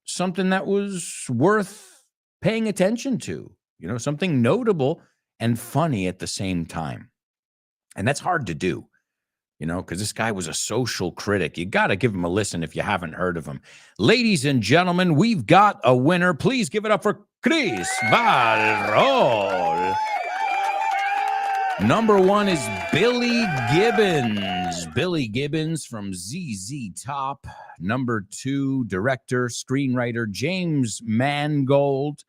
something that was worth paying attention to, something notable and funny at the same time. And that's hard to do, because this guy was a social critic. You got to give him a listen if you haven't heard of him. Ladies and gentlemen, we've got a winner. Please give it up for Chris Barrol. Number one is Billy Gibbons. Billy Gibbons from ZZ Top. Number two, director, screenwriter James Mangold.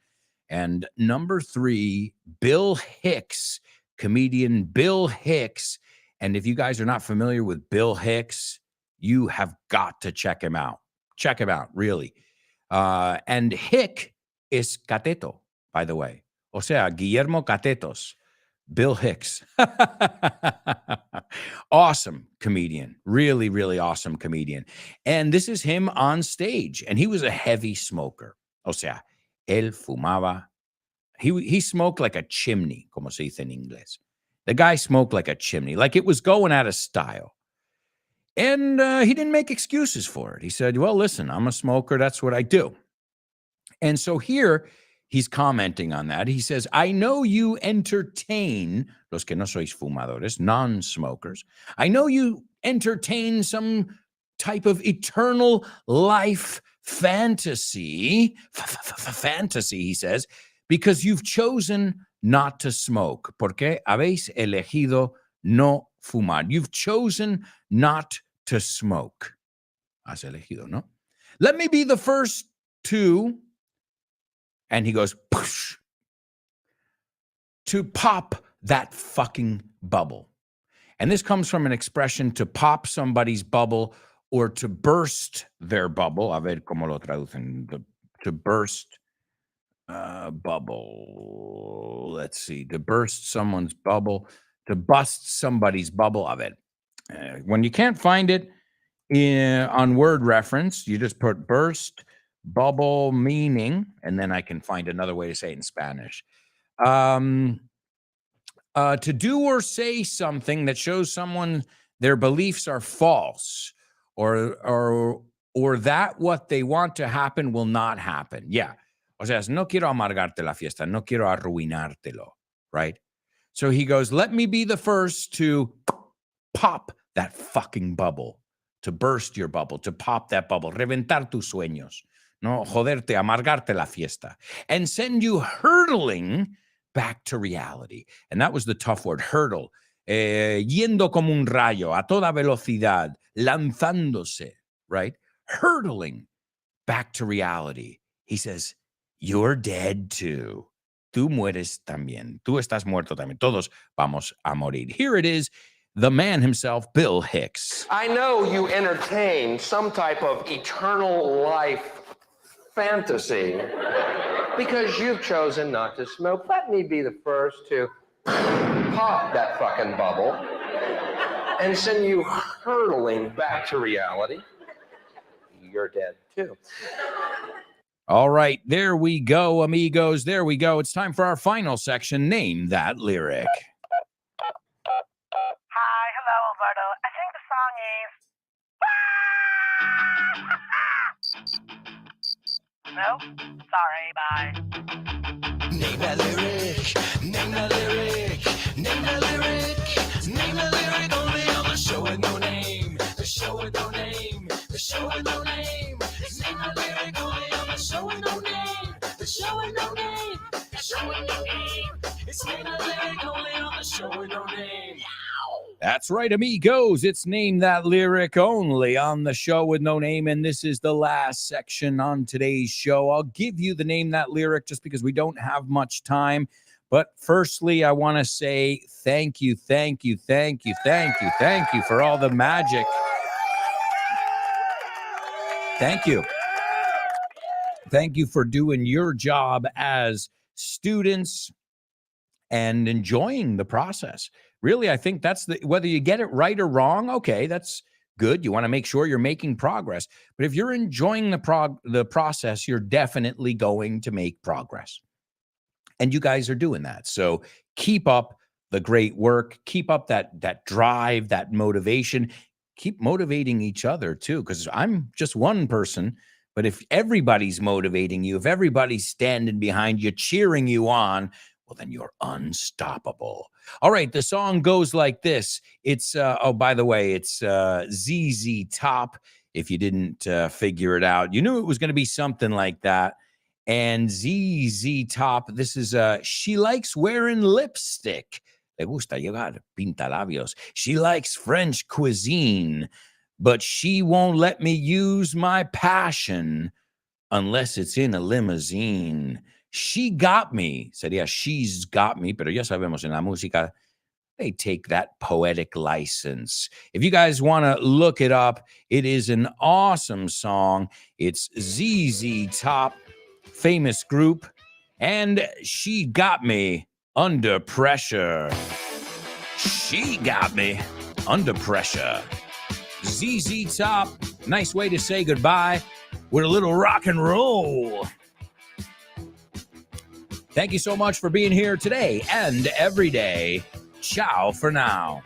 And number three, Bill Hicks, comedian Bill Hicks. And if you guys are not familiar with Bill Hicks, you have got to check him out. Check him out, really. And Hick is Cateto, by the way. O sea, Guillermo Catetos. Bill Hicks. Awesome comedian. Really, really awesome comedian. And this is him on stage. And he was a heavy smoker. O sea, él fumaba. He smoked like a chimney, como se dice en inglés. The guy smoked like a chimney, like it was going out of style. And he didn't make excuses for it. He said, well, listen, I'm a smoker. That's what I do. And so here he's commenting on that. He says, I know you entertain, los que no sois fumadores, non-smokers. I know you entertain some type of eternal life fantasy, he says, because you've chosen not to smoke. Porque habéis elegido no fumar. You've chosen not to smoke. Has elegido, no? Let me be the first to, and he goes, push, to pop that fucking bubble. And this comes from an expression to pop somebody's bubble or to burst their bubble. A ver cómo lo traducen. To burst Bubble. Let's see. To burst someone's bubble, to bust somebody's bubble of it. When you can't find it on word reference, you just put burst, bubble, meaning, and then I can find another way to say it in Spanish. To do or say something that shows someone their beliefs are false, or that what they want to happen will not happen. Yeah. O sea, no quiero amargarte la fiesta, no quiero arruinártelo, right? So he goes, let me be the first to pop that fucking bubble, to burst your bubble, to pop that bubble, reventar tus sueños, no joderte, amargarte la fiesta, and send you hurtling back to reality. And that was the tough word, hurtle. Yendo como un rayo, a toda velocidad, lanzándose, right? Hurtling back to reality. He says, you're dead too. Tú mueres también. Tú estás muerto también. Todos vamos a morir. Here it is, the man himself, Bill Hicks. I know you entertain some type of eternal life fantasy because you've chosen not to smoke. Let me be the first to pop that fucking bubble and send you hurtling back to reality. You're dead too. All right, there we go, amigos. There we go. It's time for our final section, Name That Lyric. Hi, hello, Alberto. I think the song is. No? Sorry, bye. Name that lyric, name that lyric, name that lyric, name that lyric only on the show with no name, the show with no name, the show with no name. Name that lyric only on the show with no name, the show with no name, the show with no name. It's name that lyric only on the show with no name. That's right, amigos. It's Name That Lyric only on the show with no name. And this is the last section on today's show. I'll give you the Name That Lyric just because we don't have much time. But firstly, I want to say thank you for all the magic. Thank you. Thank you for doing your job as students and enjoying the process. Really, I think that's whether you get it right or wrong, okay, that's good. You want to make sure you're making progress. But if you're enjoying the process, you're definitely going to make progress. And you guys are doing that. So keep up the great work. Keep up that drive, that motivation. Keep motivating each other too, because I'm just one person. But if everybody's motivating you, if everybody's standing behind you, cheering you on, well, then you're unstoppable. All right, the song goes like this. It's, oh, by the way, it's ZZ Top. If you didn't figure it out, you knew it was going to be something like that. And ZZ Top, this is, she likes wearing lipstick. Le gusta llevar pintalabios. She likes French cuisine, but she won't let me use my passion unless it's in a limousine. She got me. Sería she's got me, pero ya sabemos en la música, they take that poetic license. If you guys want to look it up, it is an awesome song. It's ZZ Top, famous group, and She Got Me Under Pressure. She got me under pressure. ZZ Top, nice way to say goodbye with a little rock and roll. Thank you so much for being here today and every day. Ciao for now.